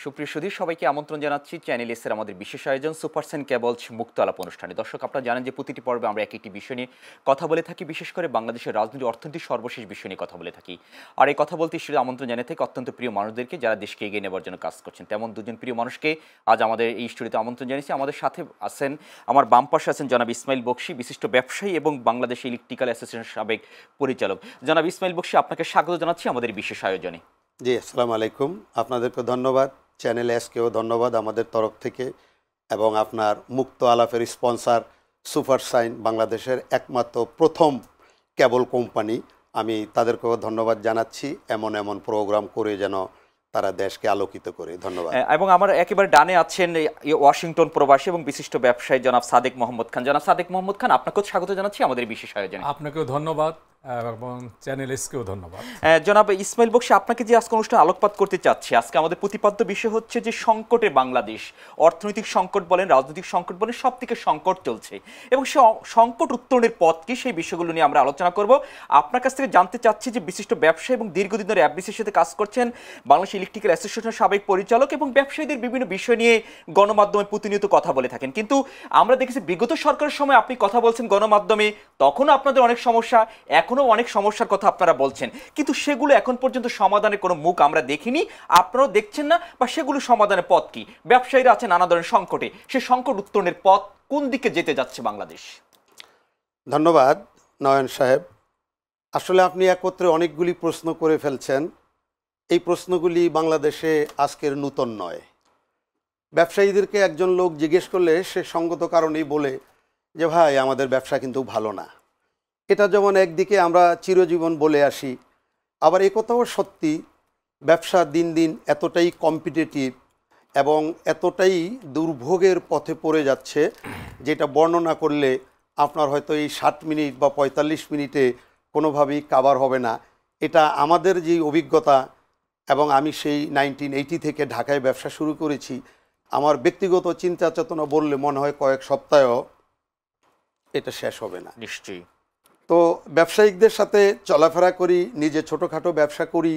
সুপ্রিয় সুধী সবাইকে আমন্ত্রণ জানাচ্ছি চ্যানেল এস এর আমাদের বিশেষ আয়োজন সুপারসেন কেবলস মুক্ত আলাপ অনুষ্ঠানে। দর্শক, আপনারা জানেন যে প্রতিটি পর্বে আমরা এক একটি বিষয় নিয়ে কথা বলে থাকি, বিশেষ করে বাংলাদেশের রাজনীতি অর্থনীতি সর্বশেষ বিষয় নিয়ে কথা বলে থাকি। আর এই কথা বলতে শুধু আমন্ত্রণ জানিয়ে থাকি অত্যন্ত প্রিয় মানুষদেরকে, যারা দেশকে এগিয়ে নেবার জন্য কাজ করছেন। তেমন দুজন প্রিয় মানুষকে আজ আমাদের এই স্টুডিওতে আমন্ত্রণ জানিয়েছি। আমাদের সাথে আছেন, আমার বাম পাশে আছেন জনাব ইসমাইল বকশী, বিশিষ্ট ব্যবসায়ী এবং বাংলাদেশ ইলেকট্রিক্যাল অ্যাসোসিয়েশনের সাবেক পরিচালক। জনাব ইসমাইল বকশী, আপনাকে স্বাগত জানাচ্ছি আমাদের বিশেষ আয়োজনে। জি, আসসালামু আলাইকুম। আপনাদেরকে ধন্যবাদ, চ্যানেল এসকেও ধন্যবাদ আমাদের তরফ থেকে, এবং আপনার মুক্ত আলাপের স্পন্সর সুপারসাইন, বাংলাদেশের একমাত্র প্রথম কেবল কোম্পানি, আমি তাদেরকেও ধন্যবাদ জানাচ্ছি। এমন এমন প্রোগ্রাম করে যেন তারা দেশকে আলোকিত করে। ধন্যবাদ। এবং আমার একেবারে ডানে আছেন ওয়াশিংটন প্রবাসী এবং বিশিষ্ট ব্যবসায়ী জনাব সাদেক মোহাম্মদ খান। জনাব সাদেক মোহাম্মদ খান, আপনাকেও স্বাগত জানাচ্ছি আমাদের বিশেষ আয়োজনে। আপনাকেও ধন্যবাদ এবং চ্যানেল এসকেও ধন্যবাদ। জনাব ইসমাইল বকশী, আপনাকে যে আজকে অনুষ্ঠানে আলোকপাত করতে চাচ্ছি, আজকে আমাদের প্রতিপাদ্য বিষয় হচ্ছে যে সংকটে বাংলাদেশ, অর্থনৈতিক সংকট বলেন, রাজনৈতিক সংকট বলেন, সব থেকে সংকট চলছে এবং সে সংকট উত্তরণের পথ কি, সেই বিষয়গুলো নিয়ে আমরা আলোচনা করব। আপনার কাছ থেকে জানতে চাচ্ছি যে বিশিষ্ট ব্যবসায়ী এবং দীর্ঘদিন ধরে অ্যাববিসির সাথে কাজ করছেন, বাংলাদেশ ইলেকট্রিক্যাল অ্যাসোসিয়েশনের সাবেক পরিচালক এবং ব্যবসায়ীদের বিভিন্ন বিষয় নিয়ে গণমাধ্যমে প্রতিনিয়ত কথা বলে থাকেন। কিন্তু আমরা দেখেছি বিগত সরকারের সময় আপনি কথা বলছেন গণমাধ্যমে, তখনও আপনাদের অনেক সমস্যা, এখনও অনেক সমস্যার কথা আপনারা বলছেন, কিন্তু সেগুলো এখন পর্যন্ত সমাধানের কোনো মুখ আমরা দেখিনি, আপনারাও দেখছেন না, বা সেগুলো সমাধানের পথ কি? ব্যবসায়ীরা আছে নানা ধরনের সংকটে, সে সংকট উত্তরণের পথ কোন দিকে যেতে যাচ্ছে বাংলাদেশ? ধন্যবাদ নয়ন সাহেব। আসলে আপনি একত্রে অনেকগুলি প্রশ্ন করে ফেলছেন। এই প্রশ্নগুলি বাংলাদেশে আজকের নূতন নয়। ব্যবসায়ীদেরকে একজন লোক জিজ্ঞেস করলে সে সঙ্গত কারণেই বলে যে ভাই, আমাদের ব্যবসা কিন্তু ভালো না। এটা যেমন একদিকে আমরা চিরজীবন বলে আসি, আবার এ কথাও সত্যি, ব্যবসা দিন দিন এতটাই কম্পিটিটিভ এবং এতটাই দুর্ভোগের পথে পড়ে যাচ্ছে, যেটা বর্ণনা করলে আপনার হয়তো এই 60 মিনিট বা 45 মিনিটে কোনোভাবেই কাভার হবে না। এটা আমাদের যে অভিজ্ঞতা, এবং আমি সেই 1980 থেকে ঢাকায় ব্যবসা শুরু করেছি, আমার ব্যক্তিগত চিন্তা চেতনা বললে মনে হয় কয়েক সপ্তাহেও এটা শেষ হবে না। নিশ্চয়ই। তো ব্যবসায়িকদের সাথে চলাফেরা করি, নিজে ছোটোখাটো ব্যবসা করি,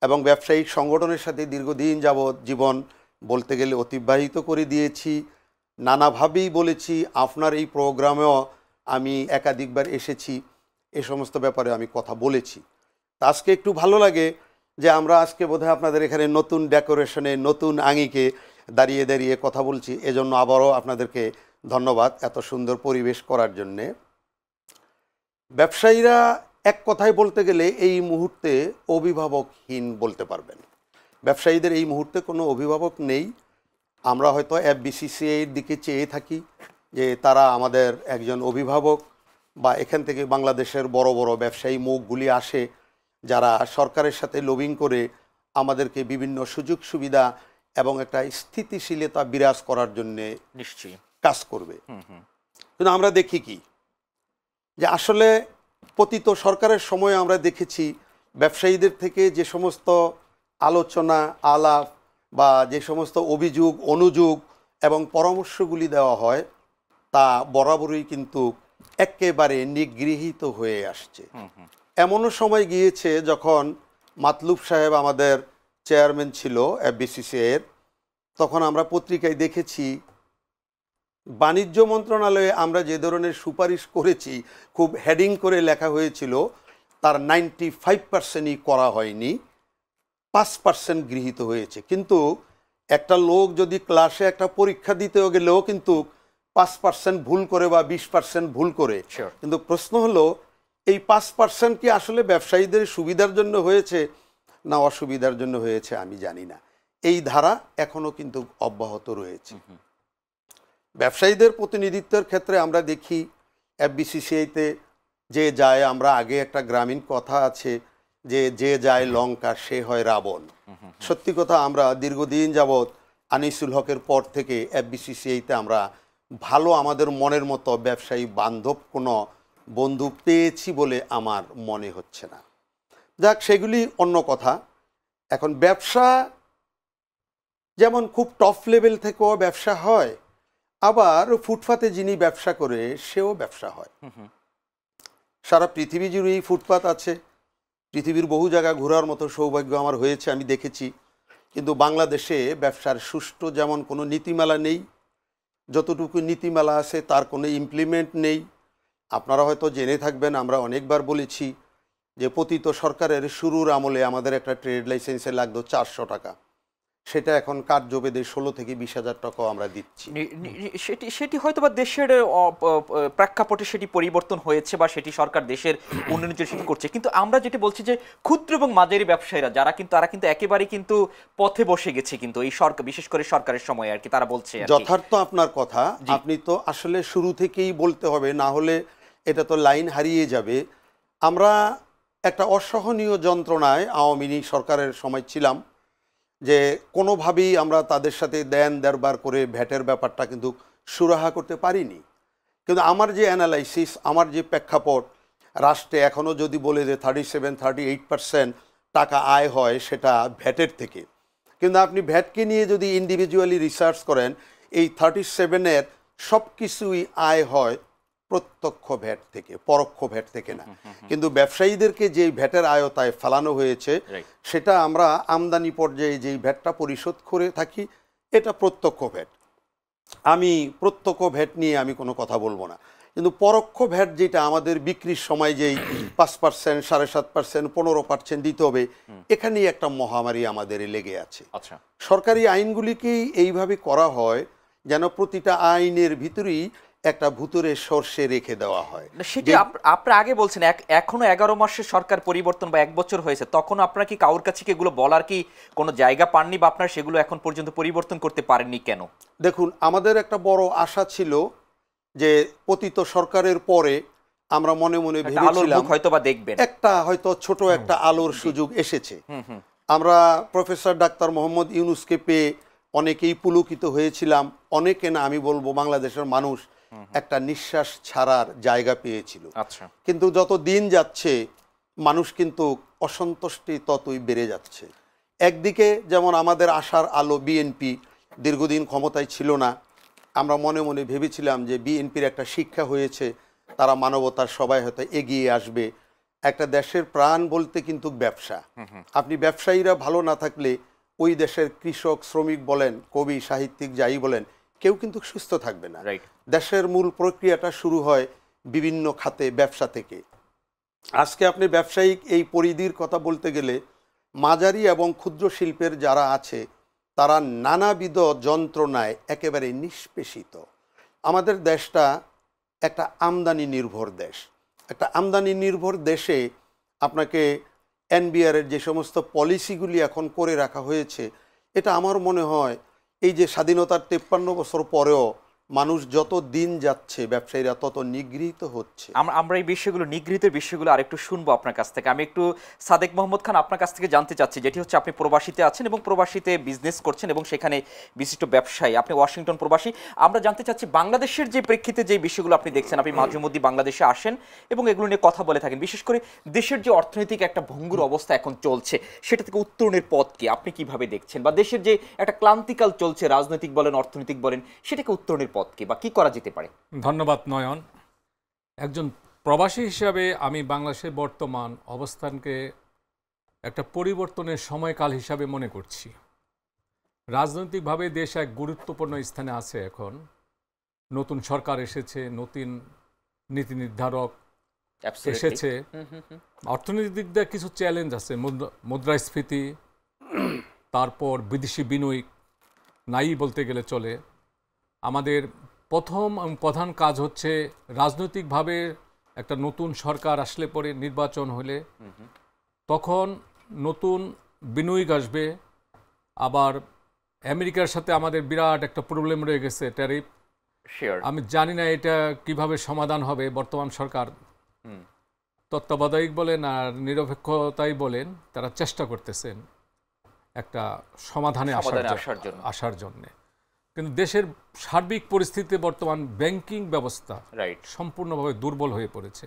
এবং ব্যবসায়িক সংগঠনের সাথে দীর্ঘদিন যাবৎ জীবন বলতে গেলে অতিবাহিত করে দিয়েছি। নানাভাবেই বলেছি, আপনার এই প্রোগ্রামেও আমি একাধিকবার এসেছি, এ সমস্ত ব্যাপারে আমি কথা বলেছি। তা আজকে একটু ভালো লাগে যে আমরা আজকে বোধহয় আপনাদের এখানে নতুন ডেকোরেশনে, নতুন আঙ্গিকে দাঁড়িয়ে দাঁড়িয়ে কথা বলছি। এজন্য আবারও আপনাদেরকে ধন্যবাদ এত সুন্দর পরিবেশ করার জন্যে। ব্যবসায়ীরা এক কথায় বলতে গেলে এই মুহূর্তে অভিভাবকহীন বলতে পারবেন। ব্যবসায়ীদের এই মুহূর্তে কোনো অভিভাবক নেই। আমরা হয়তো এফবিসিসিআইয়ের দিকে চেয়ে থাকি যে তারা আমাদের একজন অভিভাবক, বা এখান থেকে বাংলাদেশের বড় বড় ব্যবসায়ী মুখগুলি আসে যারা সরকারের সাথে লবিং করে আমাদেরকে বিভিন্ন সুযোগ সুবিধা এবং একটা স্থিতিশীলতা বিরাজ করার জন্যে নিশ্চয়ই কাজ করবে। কিন্তু আমরা দেখি কি, যে আসলে পতিত সরকারের সময় আমরা দেখেছি ব্যবসায়ীদের থেকে যে সমস্ত আলোচনা আলাপ বা যে সমস্ত অভিযোগ অনুযোগ এবং পরামর্শগুলি দেওয়া হয়, তা বরাবরই কিন্তু একেবারে নিগৃহীত হয়ে আসছে। এমনও সময় গিয়েছে যখন মাতলুব সাহেব আমাদের চেয়ারম্যান ছিল এফবিসিসিআইয়ের, তখন আমরা পত্রিকায় দেখেছি বাণিজ্য মন্ত্রণালয়ে আমরা যে ধরনের সুপারিশ করেছি, খুব হেডিং করে লেখা হয়েছিল, তার 95%ই করা হয়নি, 5% গৃহীত হয়েছে। কিন্তু একটা লোক যদি ক্লাসে একটা পরীক্ষা দিতেও গেলেও কিন্তু 5% ভুল করে বা 20% ভুল করে। কিন্তু প্রশ্ন হলো, এই 5% কি আসলে ব্যবসায়ীদের সুবিধার জন্য হয়েছে না অসুবিধার জন্য হয়েছে আমি জানি না। এই ধারা এখনও কিন্তু অব্যাহত রয়েছে। ব্যবসায়ীদের প্রতিনিধিত্বের ক্ষেত্রে আমরা দেখি এফবিসিসিআইতে যে যায়, আমরা আগে একটা গ্রামীণ কথা আছে যে যে যায় লঙ্কা সে হয় রাবণ। সত্যি কথা, আমরা দীর্ঘদিন যাবৎ আনিসুল হকের পর থেকে এফবিসিসিআইতে আমরা ভালো আমাদের মনের মতো ব্যবসায়ী বান্ধব কোনো বন্ধু পেয়েছি বলে আমার মনে হচ্ছে না। যাক, সেগুলি অন্য কথা। এখন ব্যবসা যেমন খুব টপ লেভেল থেকেও ব্যবসা হয়, আবার ফুটপাতে যিনি ব্যবসা করে সেও ব্যবসা হয়। সারা পৃথিবী জুড়েই ফুটপাত আছে, পৃথিবীর বহু জায়গা ঘোরার মতো সৌভাগ্য আমার হয়েছে, আমি দেখেছি। কিন্তু বাংলাদেশে ব্যবসার সুষ্ঠু যেমন কোনো নীতিমালা নেই, যতটুকু নীতিমালা আছে তার কোনো ইমপ্লিমেন্ট নেই। আপনারা হয়তো জেনে থাকবেন, আমরা অনেকবার বলেছি যে পতিত সরকারের শুরুর আমলে আমাদের একটা ট্রেড লাইসেন্সে লাগতো 400 টাকা, সেটা এখন কার্যবেদে 16 থেকে 20,000 টাকাও আমরা দিচ্ছি। সেটি হয়তো বা দেশের প্রেক্ষাপটে সেটি পরিবর্তন হয়েছে বা সেটি সরকার দেশের উন্নয়নের জন্য সেটি করছে, কিন্তু আমরা যেটি বলছি যে ক্ষুদ্র এবং মাঝারি ব্যবসায়ীরা যারা কিন্তু তারা কিন্তু একেবারেই কিন্তু পথে বসে গেছে কিন্তু এই সরকার, বিশেষ করে সরকারের সময় আর কি, তারা বলছে আর কি। যথার্থ আপনার কথা, আপনি তো আসলে শুরু থেকেই বলতে হবে, না হলে এটা তো লাইন হারিয়ে যাবে। আমরা একটা অসহনীয় যন্ত্রণায় আওয়ামী লীগ সরকারের সময় ছিলাম যে কোনোভাবেই আমরা তাদের সাথে দেন দেড়বার করে ভ্যাটের ব্যাপারটা কিন্তু সুরাহা করতে পারিনি। কিন্তু আমার যে অ্যানালাইসিস, আমার যে প্রেক্ষাপট, রাষ্ট্রে এখনও যদি বলে যে 37-38% টাকা আয় হয় সেটা ভ্যাটের থেকে, কিন্তু আপনি ভ্যাটকে নিয়ে যদি ইন্ডিভিজুয়ালি রিসার্চ করেন, এই 37-এর সব কিছুই আয় হয় প্রত্যক্ষ ভ্যাট থেকে, পরোক্ষ ভ্যাট থেকে না। কিন্তু ব্যবসায়ীদেরকে যেই ভ্যাটের আয়তায় ফেলানো হয়েছে সেটা আমরা আমদানি পর্যায়ে যেই ভ্যাটটা পরিশোধ করে থাকি এটা প্রত্যক্ষ ভ্যাট। আমি প্রত্যক্ষ ভ্যাট নিয়ে আমি কোনো কথা বলবো না, কিন্তু পরোক্ষ ভ্যাট যেটা আমাদের বিক্রির সময় যেই 5%, 7.5%, 15% দিতে হবে, এখানেই একটা মহামারী আমাদের লেগে আছে। আচ্ছা, সরকারি আইনগুলিকেই এইভাবে করা হয় যেন প্রতিটা আইনের ভিতরেই একটা ভুতুরে সর্ষে রেখে দেওয়া হয়। সেটি আপনারা আগে বলছেন এখনো 11 মাসের সরকার পরিবর্তন বা 1 বছর হয়েছে, তখন আপনারা কি কাউর কাছে কি এগুলো বলার কি কোনো জায়গা পাননি বা আপনারা সেগুলো এখন পর্যন্ত পরিবর্তন করতে পারেননি কেন? দেখুন, আমাদের একটা বড় আশা ছিল যে পতিত সরকারের পরে আমরা মনে মনে ভেবেছিলাম হয়তো বা দেখবেন একটা হয়তো ছোট একটা আলোর সুযোগ এসেছে। আমরা প্রফেসর ডাক্তার মোহাম্মদ ইউনূসকে পেয়ে অনেকেই পুলকিত হয়েছিলাম, অনেকে না, আমি বলবো বাংলাদেশের মানুষ একটা নিঃশ্বাস ছাড়ার জায়গা পেয়েছিল। আচ্ছা, কিন্তু যত দিন যাচ্ছে মানুষ কিন্তু অসন্তুষ্টি ততই বেড়ে যাচ্ছে। একদিকে যেমন আমাদের আশার আলো বিএনপি দীর্ঘদিন ক্ষমতায় ছিল না, আমরা মনে মনে ভেবেছিলাম যে বিএনপির একটা শিক্ষা হয়েছে, তারা মানবতার সবাই হয়তো এগিয়ে আসবে। একটা দেশের প্রাণ বলতে কিন্তু ব্যবসা। আপনি ব্যবসায়ীরা ভালো না থাকলে ওই দেশের কৃষক, শ্রমিক বলেন, কবি, সাহিত্যিক যাই বলেন, কেউ কিন্তু সুস্থ থাকবে না। দেশের মূল প্রক্রিয়াটা শুরু হয় বিভিন্ন খাতে ব্যবসা থেকে। আজকে আপনি ব্যবসায়িক এই পরিধির কথা বলতে গেলে মাঝারি এবং ক্ষুদ্র শিল্পের যারা আছে তারা নানাবিধ যন্ত্রণায় একেবারে নিষ্পেষিত। আমাদের দেশটা একটা আমদানি নির্ভর দেশ। একটা আমদানি নির্ভর দেশে আপনাকে এনবিআরের যে সমস্ত পলিসিগুলি এখন করে রাখা হয়েছে, এটা আমার মনে হয় এই যে স্বাধীনতার 53 বছর পরেও মানুষ যত দিন যাচ্ছে ব্যবসায়ীরা তত নিগৃহীত হচ্ছে। আমরা এই বিষয়গুলো, নিগৃহীতের বিষয়গুলো আরেকটু শুনবো আপনার কাছ থেকে। আমি একটু সাদেক মোহাম্মদ খান আপনার কাছ থেকে জানতে চাচ্ছি, যেটি হচ্ছে আপনি প্রবাসীতে আছেন এবং প্রবাসীতে বিজনেস করছেন এবং সেখানে বিশিষ্ট ব্যবসায়ী, আপনি ওয়াশিংটন প্রবাসী। আমরা জানতে চাচ্ছি বাংলাদেশের যে প্রেক্ষিতে যে বিষয়গুলো আপনি দেখছেন, আপনি মাঝে মধ্যে বাংলাদেশে আসেন এবং এগুলো নিয়ে কথা বলে থাকেন, বিশেষ করে দেশের যে অর্থনৈতিক একটা ভঙ্গুর অবস্থা এখন চলছে, সেটা থেকে উত্তরণের পথ কি আপনি কিভাবে দেখছেন, বা দেশের যে একটা ক্লান্তিকাল চলছে রাজনৈতিক বলেন অর্থনৈতিক বলেন, সেটাকে উত্তরণের পথ কি বা কি করা যেতে পারে? ধন্যবাদ নয়ন। একজন প্রবাসী হিসাবে আমি বাংলাদেশের বর্তমান অবস্থানকে একটা পরিবর্তনের সময়কাল হিসাবে মনে করছি। রাজনৈতিকভাবে দেশ এক গুরুত্বপূর্ণ স্থানে আছে। এখন নতুন সরকার এসেছে, নতুন নীতি নির্ধারক এসেছে। অর্থনৈতিক দিক দিয়ে কিছু চ্যালেঞ্জ আছে, মুদ্রাস্ফীতি, তারপর বিদেশি বিনিয়োগ নাই বলতে গেলে চলে। আমাদের প্রথম প্রধান কাজ হচ্ছে রাজনৈতিকভাবে একটা নতুন সরকার আসলে পরে, নির্বাচন হলে তখন নতুন বিনিয়োগ আসবে। আবার আমেরিকার সাথে আমাদের বিরাট একটা প্রবলেম রয়ে গেছে, ট্যারিফ। আমি জানি না এটা কিভাবে সমাধান হবে। বর্তমান সরকার তত্ত্বাবধায়ক বলেন আর নিরপেক্ষতাই বলেন, তারা চেষ্টা করতেছেন একটা সমাধানে আসার জন্য। কিন্তু দেশের সার্বিক পরিস্থিতিতে বর্তমান ব্যাংকিং ব্যবস্থা সম্পূর্ণভাবে দুর্বল হয়ে পড়েছে।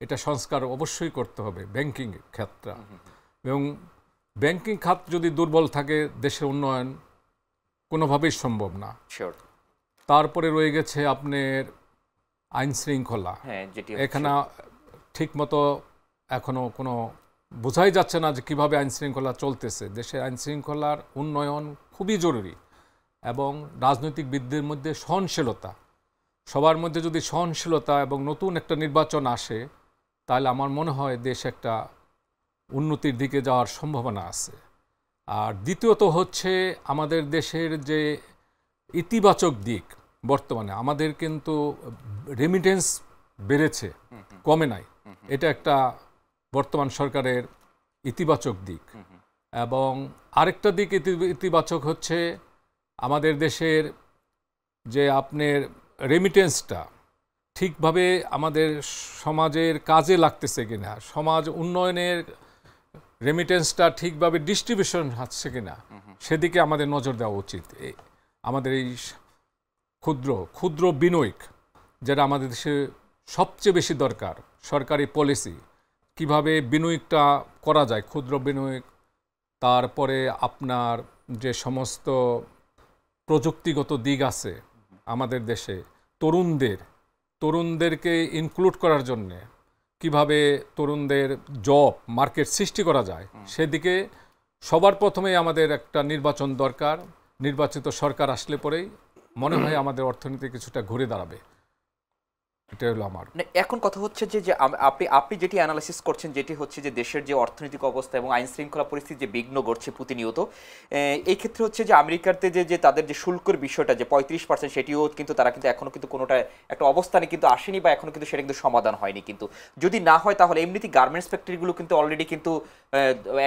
এটা সংস্কার অবশ্যই করতে হবে ব্যাংকিং ক্ষেত্রে। এবং ব্যাংকিং খাত যদি দুর্বল থাকে, দেশের উন্নয়ন কোনোভাবেই সম্ভব না। তারপরে রয়ে গেছে আপনার আইন শৃঙ্খলা। এখানে ঠিকমতো এখনো কোনো বোঝাই যাচ্ছে না যে কীভাবে আইনশৃঙ্খলা চলতেছে। দেশের আইনশৃঙ্খলার উন্নয়ন খুবই জরুরি এবং রাজনৈতিকবিদদের মধ্যে সহনশীলতা, সবার মধ্যে যদি সহনশীলতা এবং নতুন একটা নির্বাচন আসে তাহলে আমার মনে হয় দেশ একটা উন্নতির দিকে যাওয়ার সম্ভাবনা আছে। আর দ্বিতীয়ত হচ্ছে আমাদের দেশের যে ইতিবাচক দিক, বর্তমানে আমাদের কিন্তু রেমিটেন্স বেড়েছে, কমে নাই, এটা একটা বর্তমান সরকারের ইতিবাচক দিক। এবং আরেকটা দিক ইতিবাচক হচ্ছে আমাদের দেশের যে আপনার রেমিটেন্সটা ঠিকভাবে আমাদের সমাজের কাজে লাগতেছে কিনা, সমাজ উন্নয়নের রেমিটেন্সটা ঠিকভাবে ডিস্ট্রিবিউশন হচ্ছে কিনা, সেদিকে আমাদের নজর দেওয়া উচিত। আমাদের এই ক্ষুদ্র ক্ষুদ্র বিনিয়োগ যেটা আমাদের দেশে সবচেয়ে বেশি দরকার, সরকারি পলিসি কিভাবে বিনিয়োগটা করা যায়, ক্ষুদ্র বিনিয়োগ, তারপরে আপনার যে সমস্ত প্রযুক্তিগত দিক আছে আমাদের দেশে, তরুণদেরকে ইনক্লুড করার জন্যে কিভাবে তরুণদের জব মার্কেট সৃষ্টি করা যায়, সেদিকে সবার প্রথমেই আমাদের একটা নির্বাচন দরকার। নির্বাচিত সরকার আসলে পরেই মনে হয় আমাদের অর্থনীতি কিছুটা ঘুরে দাঁড়াবে। এটা হলো আমার। এখন কথা হচ্ছে যে আপনি যেটি অ্যানালাইসিস করছেন, যেটি হচ্ছে যে দেশের যে অর্থনৈতিক অবস্থা এবং আইন শৃঙ্খলা পরিস্থিতি যে বিঘ্ন ঘটছে প্রতিনিয়ত, এই ক্ষেত্রে হচ্ছে যে আমেরিকাতে যে তাদের যে শুল্কের বিষয়টা যে 35%, সেটিও কিন্তু তারা কিন্তু এখনো কিন্তু কোনোটা একটা অবস্থানে কিন্তু আসেনি বা এখনো কিন্তু সেটা কিন্তু সমাধান হয়নি। কিন্তু যদি না হয় তাহলে এমনিতে গার্মেন্টস ফ্যাক্টরিগুলো কিন্তু অলরেডি কিন্তু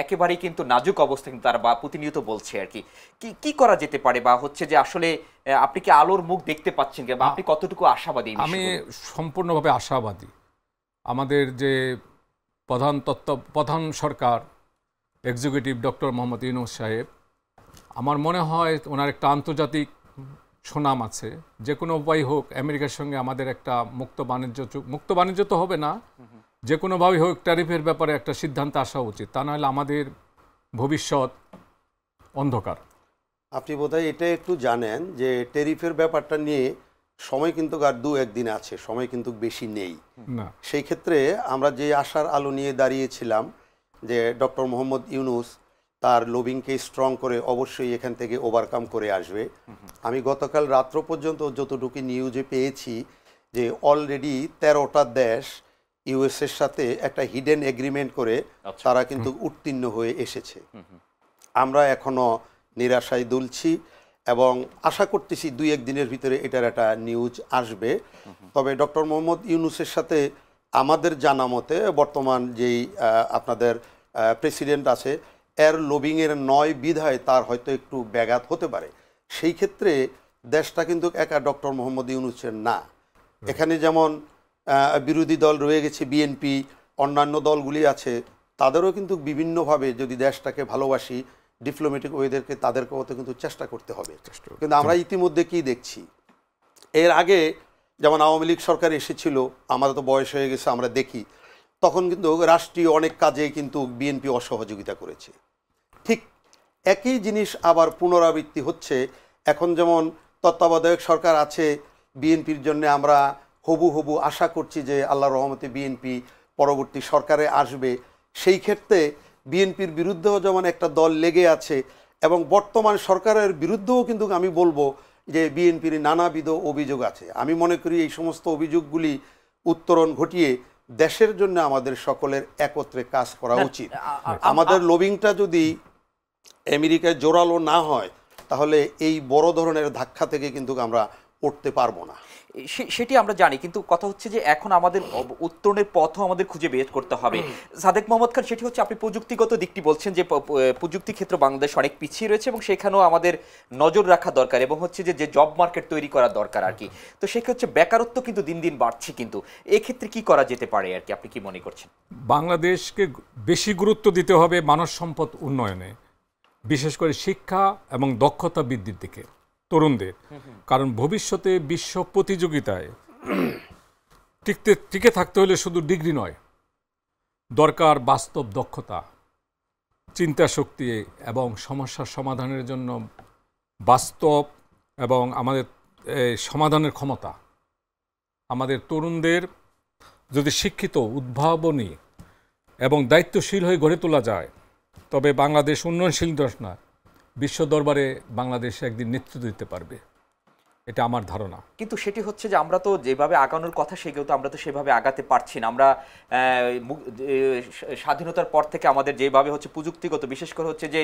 একেবারেই কিন্তু নাজুক অবস্থা কিন্তু তারা বা প্রতিনিয়ত বলছে আর কি করা যেতে পারে, বা হচ্ছে যে আসলে আপনি কি আলোর মুখ দেখতে পাচ্ছেন বা আপনি কতটুকু আশাবাদী? আমি সম্পূর্ণভাবে আশাবাদী। আমাদের যে প্রধান সরকার এক্সিকিউটিভ ডক্টর মোহাম্মদ ইউনূস সাহেব, আমার মনে হয় ওনার একটা আন্তর্জাতিক সুনাম আছে। যে কোনো উপায় হোক আমেরিকার সঙ্গে আমাদের একটা মুক্ত বাণিজ্য তো হবে না, যে কোনোভাবেই হোক ট্যারিফের ব্যাপারে একটা সিদ্ধান্ত আসা উচিত, তা নাহলে আমাদের ভবিষ্যৎ অন্ধকার। আপনি বোধহয় এটা একটু জানেন যে ট্যারিফের ব্যাপারটা নিয়ে সময় কিন্তু আর 2-1 দিন আছে, সময় কিন্তু বেশি নেই। না, সেই ক্ষেত্রে আমরা যে আশার আলো নিয়ে দাঁড়িয়েছিলাম যে ডক্টর মোহাম্মদ ইউনূস তার লবিংকে স্ট্রং করে অবশ্যই এখান থেকে ওভারকাম করে আসবে। আমি গতকাল রাত্র পর্যন্ত যতটুকু নিউজে পেয়েছি যে অলরেডি 13টা দেশ ইউএসের সাথে একটা হিডেন এগ্রিমেন্ট করে তারা কিন্তু উত্তীর্ণ হয়ে এসেছে। আমরা এখনো নিরাশায় দুলছি এবং আশা করতেছি 2-1 দিনের ভিতরে এটার একটা নিউজ আসবে। তবে ডক্টর মোহাম্মদ ইউনূসের সাথে আমাদের জানা মতে বর্তমান যেই আপনাদের প্রেসিডেন্ট আছে, এর লবিংয়ের 9 বিধায় তার হয়তো একটু ব্যাঘাত হতে পারে। সেই ক্ষেত্রে দেশটা কিন্তু একা ডক্টর মোহাম্মদ ইউনূসের না। এখানে যেমন বিরোধী দল রয়ে গেছে বিএনপি, অন্যান্য দলগুলি আছে, তাদেরও কিন্তু বিভিন্নভাবে যদি দেশটাকে ভালোবাসি ডিপ্লোম্যাটিক ওয়েদেরকে তাদেরকেও তো কিন্তু চেষ্টা করতে হবে। কিন্তু আমরা ইতিমধ্যে কি দেখছি, এর আগে যেমন আওয়ামী লীগ সরকার এসেছিল, আমাদের তো বয়স হয়ে গেছে, আমরা দেখি তখন কিন্তু রাষ্ট্রীয় অনেক কাজে কিন্তু বিএনপি অসহযোগিতা করেছে। ঠিক একই জিনিস আবার পুনরাবৃত্তি হচ্ছে। এখন যেমন তত্ত্বাবধায়ক সরকার আছে, বিএনপির জন্য আমরা হবু আশা করছি যে আল্লাহর রহমতে বিএনপি পরবর্তী সরকারে আসবে। সেই ক্ষেত্রে বিএনপির বিরুদ্ধেও যেমন একটা দল লেগে আছে এবং বর্তমান সরকারের বিরুদ্ধেও কিন্তু আমি বলবো যে বিএনপির নানাবিধ অভিযোগ আছে। আমি মনে করি এই সমস্ত অভিযোগগুলি উত্তরণ ঘটিয়ে দেশের জন্য আমাদের সকলের একত্রে কাজ করা উচিত। আমাদের লবিংটা যদি আমেরিকায় জোরালো না হয় তাহলে এই বড় ধরনের ধাক্কা থেকে কিন্তু আমরা উঠতে পারবো না। সেটি আমরা জানি, কিন্তু কথা হচ্ছে যে এখন আমাদের উত্তরণের পথও আমাদের খুঁজে বের করতে হবে। সাদেক মোহাম্মদ খান, সেটি হচ্ছে আপনি প্রযুক্তিগত দিকটি বলছেন যে প্রযুক্তি ক্ষেত্র বাংলাদেশ অনেক পিছিয়ে রয়েছে এবং সেখানেও আমাদের নজর রাখা দরকার এবং হচ্ছে যে জব মার্কেট তৈরি করা দরকার আর কি। তো সেক্ষেত্রে বেকারত্ব কিন্তু দিন দিন বাড়ছে, কিন্তু এক্ষেত্রে কি করা যেতে পারে আর কি, আপনি কি মনে করছেন? বাংলাদেশকে বেশি গুরুত্ব দিতে হবে মানব সম্পদ উন্নয়নে, বিশেষ করে শিক্ষা এবং দক্ষতা বৃদ্ধির দিকে তরুণদের। কারণ ভবিষ্যতে বিশ্ব প্রতিযোগিতায় টিকে থাকতে হলে শুধু ডিগ্রি নয়, দরকার বাস্তব দক্ষতা, চিন্তা শক্তি এবং সমস্যার সমাধানের জন্য বাস্তব এবং আমাদের সমাধানের ক্ষমতা। আমাদের তরুণদের যদি শিক্ষিত, উদ্ভাবনী এবং দায়িত্বশীল হয়ে গড়ে তোলা যায়, তবে বাংলাদেশ উন্নয়নশীল দেশ না, বিশ্ব দরবারে বাংলাদেশ একদিন নেতৃত্ব দিতে পারবে, এটা আমার ধারণা। কিন্তু সেটি হচ্ছে যে আমরা তো যেভাবে আগানোর কথা সেগুলো তো আমরা তো সেভাবে আগাতে পারছি না। আমরা স্বাধীনতার পর থেকে আমাদের যেভাবে হচ্ছে প্রযুক্তিগত, বিশেষ করে হচ্ছে যে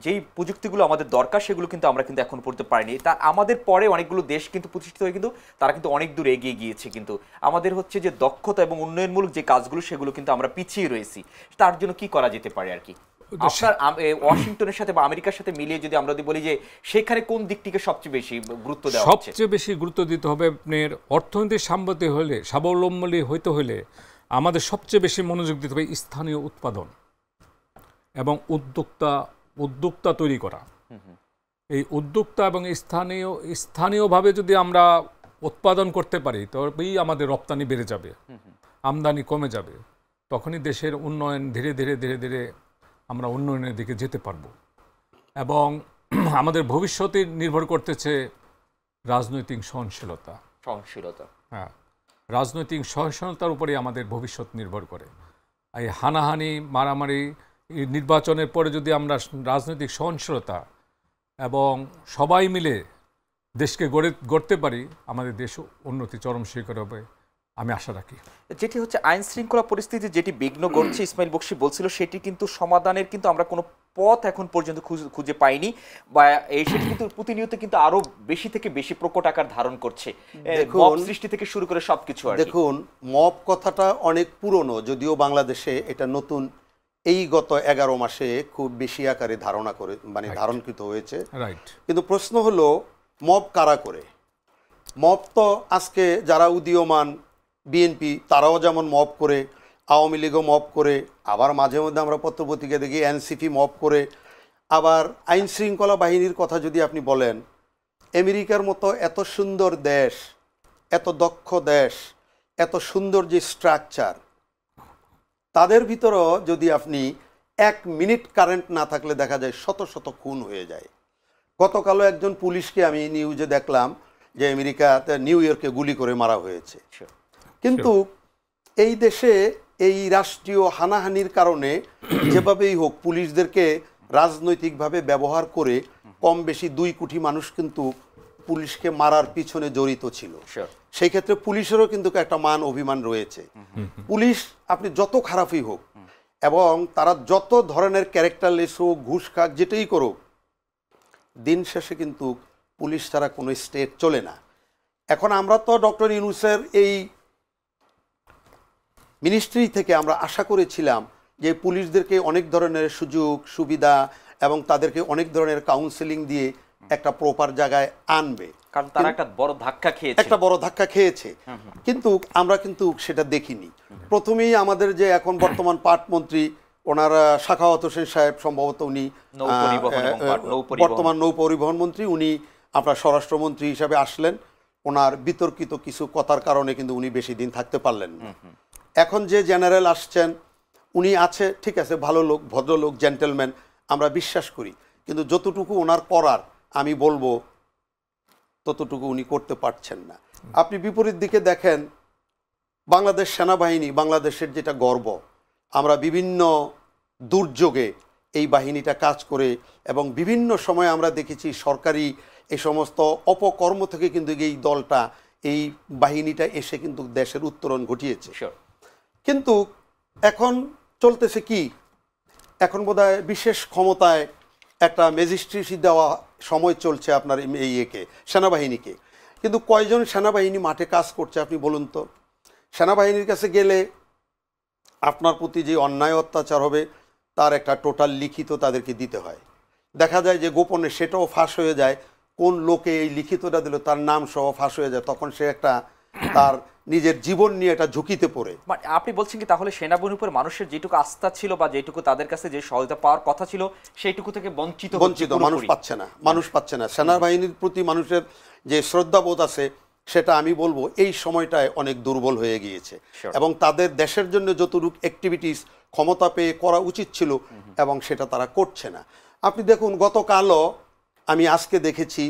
যেই প্রযুক্তিগুলো আমাদের দরকার সেগুলো কিন্তু আমরা কিন্তু এখন পড়তে পারিনি। তা আমাদের পরে অনেকগুলো দেশ কিন্তু প্রতিষ্ঠিত হয়ে কিন্তু তারা কিন্তু অনেক দূর এগিয়ে গিয়েছে, কিন্তু আমাদের হচ্ছে যে দক্ষতা এবং উন্নয়নমূলক যে কাজগুলো সেগুলো কিন্তু আমরা পিছিয়ে রয়েছি। তার জন্য কি করা যেতে পারে আর কি? আপনার ওয়াশিংটনের সাথে বা আমেরিকার সাথে মিলিয়ে যদি আমরা বলি যে সেখানে কোন দিকটিকে সবচেয়ে বেশি গুরুত্ব দেওয়া হচ্ছে? সবচেয়ে বেশি গুরুত্ব দিতে হবে আপনার অর্থনৈতিক স্বাবলম্বী হইতে হলে আমাদের সবচেয়ে বেশি মনোযোগ দিতে হবে স্থানীয় উৎপাদন এবং উদ্যোক্তা তৈরি করা। এই উদ্যোক্তা এবং স্থানীয়ভাবে যদি আমরা উৎপাদন করতে পারি তবেই আমাদের রপ্তানি বেড়ে যাবে, আমদানি কমে যাবে, তখনই দেশের উন্নয়ন ধীরে ধীরে ধীরে ধীরে আমরা উন্নয়নের দিকে যেতে পারবো। এবং আমাদের ভবিষ্যতে নির্ভর করতেছে রাজনৈতিক সহনশীলতা। হ্যাঁ, রাজনৈতিক সহনশীলতার উপরে আমাদের ভবিষ্যৎ নির্ভর করে। এই হানাহানি মারামারি নির্বাচনের পরে যদি আমরা রাজনৈতিক সহনশীলতা এবং সবাই মিলে দেশকে গড়তে পারি, আমাদের দেশ উন্নতি চরম শিখরে হবে, আমি আশা রাখি। যেটি হচ্ছে আইন শৃঙ্খলা পরিস্থিতি যেটি বিঘ্ন ঘটছে, ইসমাইল বকশী বলছিল সেটি কিন্তু সমাধানের কিন্তু আমরা কোনো পথ এখন পর্যন্ত খুঁজে পাইনি, বা সেটি কিন্তু প্রতিনিয়ত কিন্তু আরো বেশি থেকে বেশি প্রকট আকার ধারণ করছে, মব সৃষ্টি থেকে শুরু করে সবকিছু। দেখুন, মব কথাটা অনেক পুরনো, যদিও বাংলাদেশে এটা নতুন, এই গত 11 মাসে খুব বেশি আকারে ধারণকৃত হয়েছে। কিন্তু প্রশ্ন হলো মব কারা করে? মব তো আজকে যারা উদীয়মান বিএনপি তারাও যেমন মব করে, আওয়ামী লীগও মব করে, আবার মাঝে মধ্যে আমরা পত্রপত্রিকা দেখি এনসিপি মব করে। আবার আইন শৃঙ্খলা বাহিনীর কথা যদি আপনি বলেন, আমেরিকার মতো এত সুন্দর দেশ, এত দক্ষ দেশ, এত সুন্দর যে স্ট্রাকচার, তাদের ভিতরেও যদি আপনি 1 মিনিট কারেন্ট না থাকলে দেখা যায় শত শত খুন হয়ে যায়। গতকালও একজন পুলিশকে আমি নিউজে দেখলাম যে আমেরিকাতে নিউ ইয়র্কে গুলি করে মারা হয়েছে। কিন্তু এই দেশে এই রাষ্ট্রীয় হানাহানির কারণে যেভাবেই হোক পুলিশদেরকে রাজনৈতিকভাবে ব্যবহার করে কম বেশি 2 কোটি মানুষ কিন্তু পুলিশকে মারার পিছনে জড়িত ছিল। সেই ক্ষেত্রে পুলিশেরও কিন্তু একটা মান অভিমান রয়েছে। পুলিশ আপনি যত খারাপই হোক এবং তারা যত ধরনের ক্যারেক্টারলেস হোক, ঘুষ খাক, যেটাই করুক, দিন শেষে কিন্তু পুলিশ ছাড়া কোনো স্টেট চলে না। এখন আমরা তো ডক্টর ইউনূসের এই মিনিস্ট্রি থেকে আমরা আশা করেছিলাম যে পুলিশদেরকে অনেক ধরনের সুযোগ সুবিধা এবং তাদেরকে অনেক ধরনের কাউন্সেলিং দিয়ে একটা প্রপার জায়গায় আনবে, কারণ তারা একটা বড় ধাক্কা খেয়েছে। কিন্তু আমরা কিন্তু সেটা দেখিনি। প্রথমেই আমাদের যে এখন বর্তমান পাটমন্ত্রী ওনারা শাখাওয়াত হোসেন সাহেব, সম্ভবত উনি বর্তমান নৌ পরিবহন মন্ত্রী, উনি আপনার স্বরাষ্ট্রমন্ত্রী হিসাবে আসলেন। ওনার বিতর্কিত কিছু কথার কারণে কিন্তু উনি বেশি দিন থাকতে পারলেন না। এখন যে জেনারেল আসছেন উনি আছে, ঠিক আছে, ভালো লোক, ভদ্রলোক, জেন্টেলম্যান, আমরা বিশ্বাস করি। কিন্তু যতটুকু ওনার করার আমি বলবো ততটুকু উনি করতে পারছেন না। আপনি বিপরীত দিকে দেখেন, বাংলাদেশ সেনাবাহিনী বাংলাদেশের যেটা গর্ব, আমরা বিভিন্ন দুর্যোগে এই বাহিনীটা কাজ করে এবং বিভিন্ন সময় আমরা দেখেছি সরকারি এই সমস্ত অপকর্ম থেকে কিন্তু এই দলটা, এই বাহিনীটা এসে কিন্তু দেশের উত্তরণ ঘটিয়েছে। কিন্তু এখন চলতেছে কি, এখন বোধহয় বিশেষ ক্ষমতায় একটা ম্যাজিস্ট্রেসি দেওয়া সময় চলছে আপনার এই সেনাবাহিনীকে। কিন্তু কয়জন সেনাবাহিনী মাঠে কাজ করছে আপনি বলুন তো? সেনাবাহিনীর কাছে গেলে আপনার প্রতি যে অন্যায় অত্যাচার হবে তার একটা টোটাল লিখিত তাদেরকে দিতে হয়। দেখা যায় যে গোপনে সেটাও ফাঁস হয়ে যায়, কোন লোকে এই লিখিতটা দিল তার নাম সহ ফাঁস হয়ে যায়, তখন সে একটা তার নিজের জীবন নিয়ে এটা ঝুঁকিতে পড়ে। আপনি বলছেন কি তাহলে সেনাবাহিনীর উপর মানুষের যেটুকু আস্থা ছিল বা যেটুকু তাদের কাছে যে সহায়তা পাওয়ার কথা ছিল সেইটুকু থেকে বঞ্চিত মানুষ পাচ্ছে না। সেনাবাহিনীর প্রতি মানুষের যে শ্রদ্ধাবোধ আছে সেটা আমি বলবো এই সময়টায় অনেক দুর্বল হয়ে গিয়েছে এবং তাদের দেশের জন্য যতটুকু অ্যাক্টিভিটিস ক্ষমতা পেয়ে করা উচিত ছিল এবং সেটা তারা করছে না। আপনি দেখুন, গতকালও আমি আজকে দেখেছি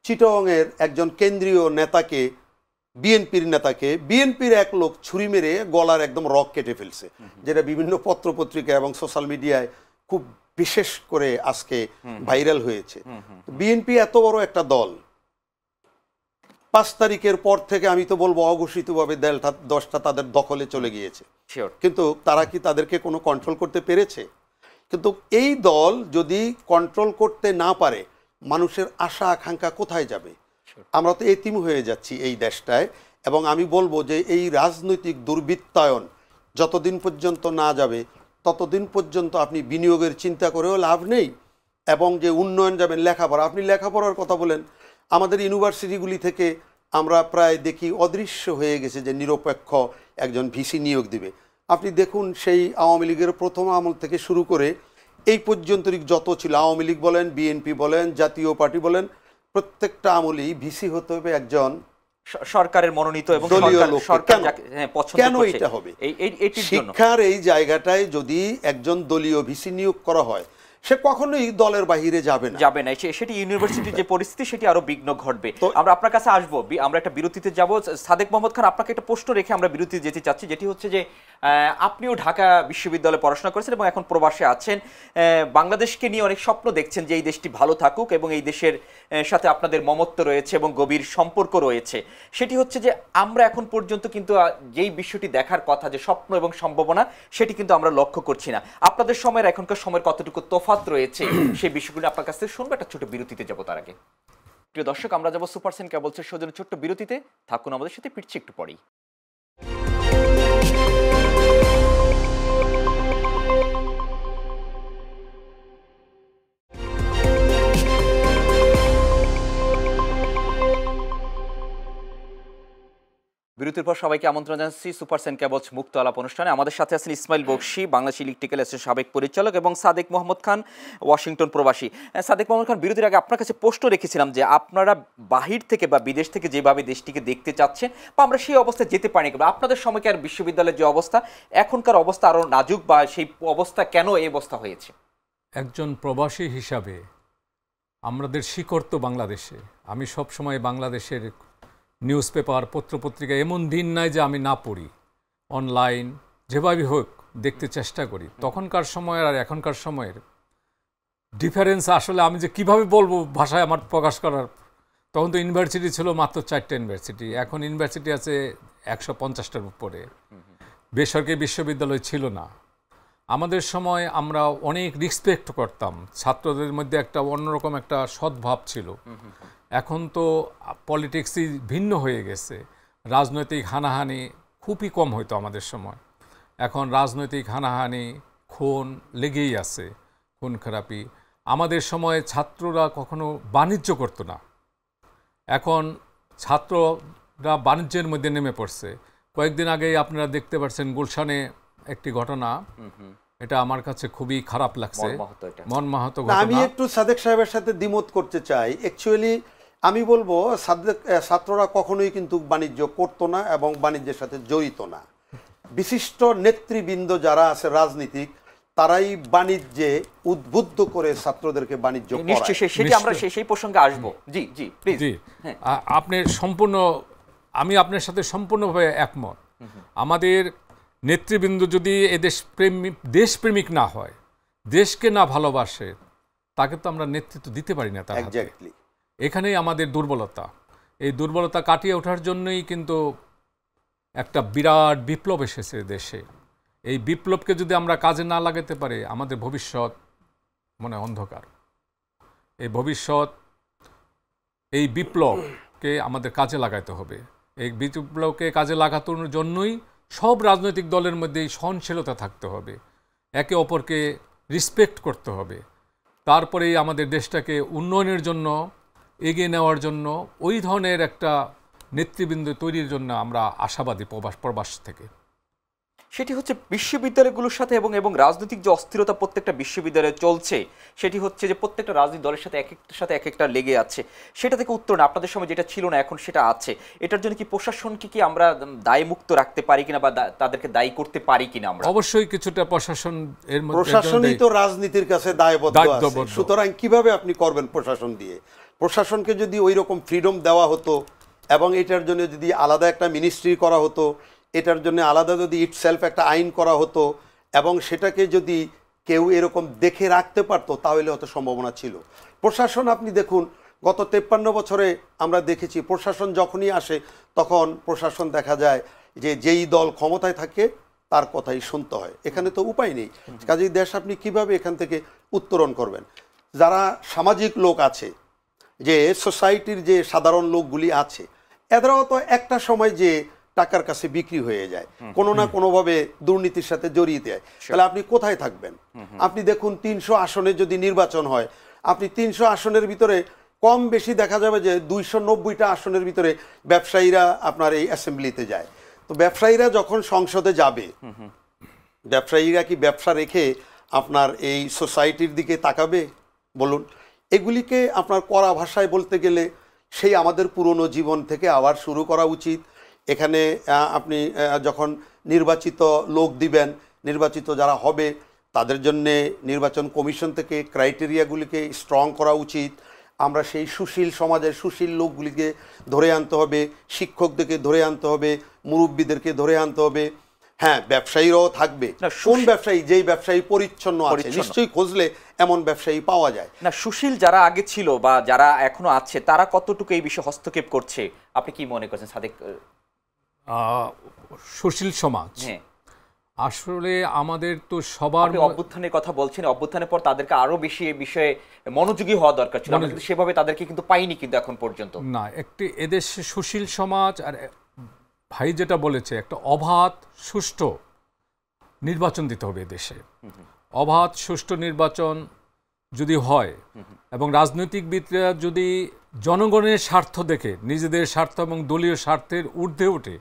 চিটাগংয়ের একজন কেন্দ্রীয় নেতাকে বিএনপির নেতাকে বিএনপির এক লোক ছুরি মেরে গলার একদম রক কেটে ফেলছে, যেটা বিভিন্ন পত্রপত্রিকা এবং সোশ্যাল মিডিয়ায় খুব বিশেষ করে আজকে ভাইরাল হয়েছে। বিএনপি এত বড় একটা দল, 5 তারিখের পর থেকে আমি তো বলবো অঘোষিতভাবে 10টা তাদের দখলে চলে গিয়েছে, কিন্তু তারা কি তাদেরকে কোনো কন্ট্রোল করতে পেরেছে? কিন্তু এই দল যদি কন্ট্রোল করতে না পারে, মানুষের আশা আকাঙ্ক্ষা কোথায় যাবে? আমরা তো এতিম হয়ে যাচ্ছি এই দেশটায়। এবং আমি বলবো যে এই রাজনৈতিক দুর্বৃত্তায়ন যতদিন পর্যন্ত না যাবে, ততদিন পর্যন্ত আপনি বিনিয়োগের চিন্তা করেও লাভ নেই। এবং যে উন্নয়ন যাবেন, লেখাপড়া, আপনি লেখাপড়ার কথা বলেন, আমাদের ইউনিভার্সিটিগুলি থেকে আমরা প্রায় দেখি অদৃশ্য হয়ে গেছে যে নিরপেক্ষ একজন ভিসি নিয়োগ দিবে। আপনি দেখুন সেই আওয়ামী লীগের প্রথম আমল থেকে শুরু করে এই পর্যন্ত যত ছিল, আওয়ামী লীগ বলেন, বিএনপি বলেন, জাতীয় পার্টি বলেন, প্রত্যেকটা আমলেই ভিসি হতে হবে একজন সরকারের মনোনীত এবং কেন এটা হবে? শিক্ষার এই জায়গাটায় যদি একজন দলীয় ভিসি নিয়োগ করা হয়, সে কখনোই দলের বাহিরে যাবে না। সেটি ইউনিভার্সিটির যে পরিস্থিতি, সেটি আরো বিঘ্ন ঘটবে। আমরা আপনার কাছে আসবো, আমরা একটা বিরতিতে যাব। সাদেক মোহাম্মদ খান, আপনাকে একটা প্রশ্ন রেখে আমরা বিরতিতে যেতে চাচ্ছি, যেটি হচ্ছে যে আপনিও ঢাকা বিশ্ববিদ্যালয়ে পড়াশোনা করেছেন এবং এখন প্রবাসে আছেন। বাংলাদেশকে নিয়ে অনেক স্বপ্ন দেখছেন যে এই দেশটি ভালো থাকুক এবং এই দেশের সাথে আপনাদের মমত্ব রয়েছে এবং গভীর সম্পর্ক রয়েছে। সেটি হচ্ছে যে আমরা এখন পর্যন্ত কিন্তু যেই বিষয়টি দেখার কথা, যে স্বপ্ন এবং সম্ভাবনা, সেটি কিন্তু আমরা লক্ষ্য করছি না। আপনাদের সময়ের এখনকার সময়ের কতটুকু তফাৎ রয়েছে, সেই বিষয়গুলো আপনার কাছ থেকে শুনবো। একটা ছোট বিরতিতে যাবো। তার আগে প্রিয় দর্শক, আমরা যাবো সুপারসেন কেবলসের সৌজন্যে ছোট্ট বিরতিতে। থাকুন আমাদের সাথে, ফিরছি একটু পরেই। বিরতির পর সবাইকে আমন্ত্রণ জানাচ্ছি সুপারসেন কেবলস মুক্ত আলাপ অনুষ্ঠানে। আমাদের সাথে আছেন ইসমাইল বকশী, বাংলাদেশ ইলেকট্রিক্যাল অ্যাসোসিয়েশনের সাবেক পরিচালক, এবং সাদেক মোহাম্মদ খান, ওয়াশিংটন প্রবাসী। সাদেক মোহাম্মদ খান, বিরতির আগে আপনার কাছে প্রশ্ন রেখেছিলাম যে আপনারা বাহির থেকে বা বিদেশ থেকে যেভাবে দেশটিকে দেখতে চাচ্ছেন, বা আমরা সেই অবস্থায় যেতে পারিনি, কিন্তু আপনাদের সময়কার বিশ্ববিদ্যালয়ের যে অবস্থা, এখনকার অবস্থা আরও নাজুক, বা সেই অবস্থা কেন এই অবস্থা হয়েছে? একজন প্রবাসী হিসাবে আমাদের শিকড় তো বাংলাদেশে। আমি সবসময় বাংলাদেশের নিউজ পেপার, পত্রপত্রিকা, এমন দিন নাই যে আমি না পড়ি। অনলাইন যেভাবে হোক দেখতে চেষ্টা করি। তখনকার সময়ের আর এখনকার সময়ের ডিফারেন্স আসলে আমি যে কিভাবে বলবো ভাষায় আমার প্রকাশ করার। তখন তো ইউনিভার্সিটি ছিল মাত্র 4টা ইউনিভার্সিটি, এখন ইউনিভার্সিটি আছে 150টার উপরে। বেসরকারি বিশ্ববিদ্যালয় ছিল না। আমাদের সময় আমরা অনেক রেসপেক্ট করতাম, ছাত্রদের মধ্যে একটা অন্যরকম একটা সদ্ভাব ছিল। এখন তো পলিটিক্সই ভিন্ন হয়ে গেছে। রাজনৈতিক হানাহানি খুবই কম হইতো আমাদের সময়, এখন রাজনৈতিক হানাহানি, খুন লেগেই আছে, খুন খারাপি। আমাদের সময় ছাত্ররা কখনো বাণিজ্য করতো না, এখন ছাত্ররা বাণিজ্যের মধ্যে নেমে পড়ছে। কয়েকদিন আগেই আপনারা দেখতে পাচ্ছেন গুলশানে একটি ঘটনা, এটা আমার কাছে খুবই খারাপ লাগছে, মর্মাহত ঘটনা। আমি একটু সাদেক সাহেবের সাথে দ্বিমত করতে চাই। অ্যাকচুয়ালি আমি বলবো ছাত্ররা কখনোই কিন্তু বাণিজ্য করতো না এবং বাণিজ্যের সাথে জড়িত না। বিশিষ্ট নেতৃবৃন্দ যারা আছে রাজনীতিক, তারাই বাণিজ্যে উদ্বুদ্ধ করে ছাত্রদেরকে বাণিজ্য করায়। নিশ্চয়ই সেটি আমরা সেই প্রসঙ্গে আসবো। জি জি প্লিজ। জি, আপনি সম্পূর্ণ, আমি আপনার সাথে সম্পূর্ণভাবে একমত। আমাদের নেতৃবৃন্দ যদি দেশপ্রেমিক না হয়, দেশকে না ভালোবাসে, তাকে তো আমরা নেতৃত্ব দিতে পারি না তার হাতে। এখানেই আমাদের দুর্বলতা। এই দুর্বলতা কাটিয়ে ওঠার জন্যই কিন্তু একটা বিরাট বিপ্লব এসেছে দেশে। এই বিপ্লবকে যদি আমরা কাজে না লাগাতে পারি, আমাদের ভবিষ্যৎ মনে অন্ধকার। এই ভবিষ্যৎ, এই বিপ্লবকে আমাদের কাজে লাগাতে হবে। এই বিপ্লবকে কাজে লাগানোর জন্যই সব রাজনৈতিক দলের মধ্যেই সহনশীলতা থাকতে হবে, একে অপরকে রেসপেক্ট করতে হবে। তারপরেই আমাদের দেশটাকে উন্নয়নের জন্য, এগিয়ে নেওয়ার জন্য, ওই ধরনের একটা নেতৃবৃন্দ তৈরির জন্য আমরা আশাবাদী প্রবাস থেকে। সেটি হচ্ছে বিশ্ববিদ্যালয়গুলোর সাথে এবং রাজনৈতিক যে অস্থিরতা প্রত্যেকটা বিশ্ববিদ্যালয়ে চলছে, সেটি হচ্ছে যে প্রত্যেকটা রাজনৈতিক দলের সাথে এক একটা লেগে আছে। সেটা থেকে উত্তর না, আপনাদের সময় যেটা ছিল না এখন সেটা আছে। এটার জন্য কি প্রশাসনকে কি আমরা দায়মুক্ত রাখতে পারি কিনা, বা তাদেরকে দায়ী করতে পারি কিনা? আমরা অবশ্যই কিছুটা প্রশাসন, এর মধ্যে প্রশাসনই তো রাজনীতির কাছে দায়বদ্ধ আছে। সুতরাং কিভাবে আপনি করবেন প্রশাসন দিয়ে? প্রশাসনকে যদি ওই রকম ফ্রিডম দেওয়া হতো এবং এটার জন্য যদি আলাদা একটা মিনিস্ট্রি করা হতো, এটার জন্য আলাদা যদি ইটসেলফ একটা আইন করা হতো এবং সেটাকে যদি কেউ এরকম দেখে রাখতে পারতো তাহলে হয়তো সম্ভাবনা ছিল। প্রশাসন আপনি দেখুন, গত 53 বছরে আমরা দেখেছি প্রশাসন যখনই আসে তখন প্রশাসন দেখা যায় যে যেই দল ক্ষমতায় থাকে তার কথাই শুনতে হয়। এখানে তো উপায় নেই। কাজেই দেশ আপনি কিভাবে এখান থেকে উত্তরণ করবেন? যারা সামাজিক লোক আছে, যে সোসাইটির যে সাধারণ লোকগুলি আছে, এদেরও তো একটা সময় যে টাকার কাছে বিক্রি হয়ে যায়, কোনো না কোনোভাবে দুর্নীতির সাথে জড়িয়ে দেয়, তাহলে আপনি কোথায় থাকবেন? আপনি দেখুন 300 আসনে যদি নির্বাচন হয়, আপনি 300 আসনের ভিতরে কম বেশি দেখা যাবে যে 290টা আসনের ভিতরে ব্যবসায়ীরা আপনার এই অ্যাসেম্বলিতে যায়। তো ব্যবসায়ীরা যখন সংসদে যাবে, ব্যবসায়ীরা কি ব্যবসা রেখে আপনার এই সোসাইটির দিকে তাকাবে? বলুন। এগুলিকে আপনার কড়া ভাষায় বলতে গেলে সেই আমাদের পুরনো জীবন থেকে আবার শুরু করা উচিত। এখানে আপনি যখন নির্বাচিত লোক দিবেন, নির্বাচিত যারা হবে তাদের জন্যে নির্বাচন কমিশন থেকে ক্রাইটেরিয়াগুলিকে স্ট্রং করা উচিত। আমরা সেই সুশীল সমাজের সুশীল লোকগুলিকে ধরে আনতে হবে, শিক্ষকদেরকে ধরে আনতে হবে, মুরব্বীদেরকে ধরে আনতে হবে। হ্যাঁ, ব্যবসায়ীরাও থাকবে। কোন ব্যবসায়ী? যেই ব্যবসায়ী পরিচ্ছন্ন আছে, নিশ্চয়ই খুঁজলে এমন ব্যবসায়ী পাওয়া যায় না। সুশীল যারা আগে ছিল বা যারা এখনো আছে তারা কতটুকু এই বিষয়ে হস্তক্ষেপ করছে আপনি কি মনে করছেন সাদেক? সুশীল সমাজ আসলে আমাদের তো সবার অভ্যুত্থানের কথা বলছেন, অভ্যুত্থানের পর তাদেরকে আরো বেশি এই বিষয়ে মনোযোগী হওয়া দরকার ছিল, কিন্তু সেভাবে তাদেরকে কিন্তু পাইনি কিন্তু এখন পর্যন্ত। না, একটি এদেশে সুশীল সমাজ আর ভাই যেটা বলেছে, একটা অবাধ সুষ্ঠু নির্বাচন দিতে হবে দেশে। অবাধ সুষ্ঠু নির্বাচন যদি হয় এবং রাজনৈতিকবিদরা যদি জনগণের স্বার্থ দেখে নিজেদের স্বার্থ এবং দলীয় স্বার্থের ঊর্ধ্বে ওঠে,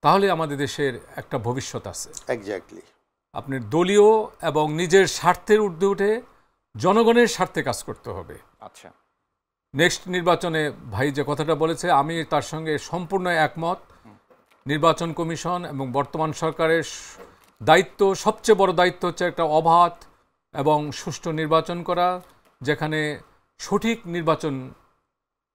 তাহলে আমাদের দেশের একটা ভবিষ্যৎ আছে। এক্স্যাক্টলি। আপনি দলীয় এবং নিজের স্বার্থের ঊর্ধ্বে উঠে জনগণের স্বার্থে কাজ করতে হবে। আচ্ছা, নেক্সট নির্বাচনে ভাই যে কথাটা বলেছে আমি তার সঙ্গে সম্পূর্ণ একমত। নির্বাচন কমিশন এবং বর্তমান সরকারের দায়িত্ব, সবচেয়ে বড় দায়িত্ব হচ্ছে একটা অবাধ এবং সুষ্ঠু নির্বাচন করা, যেখানে সঠিক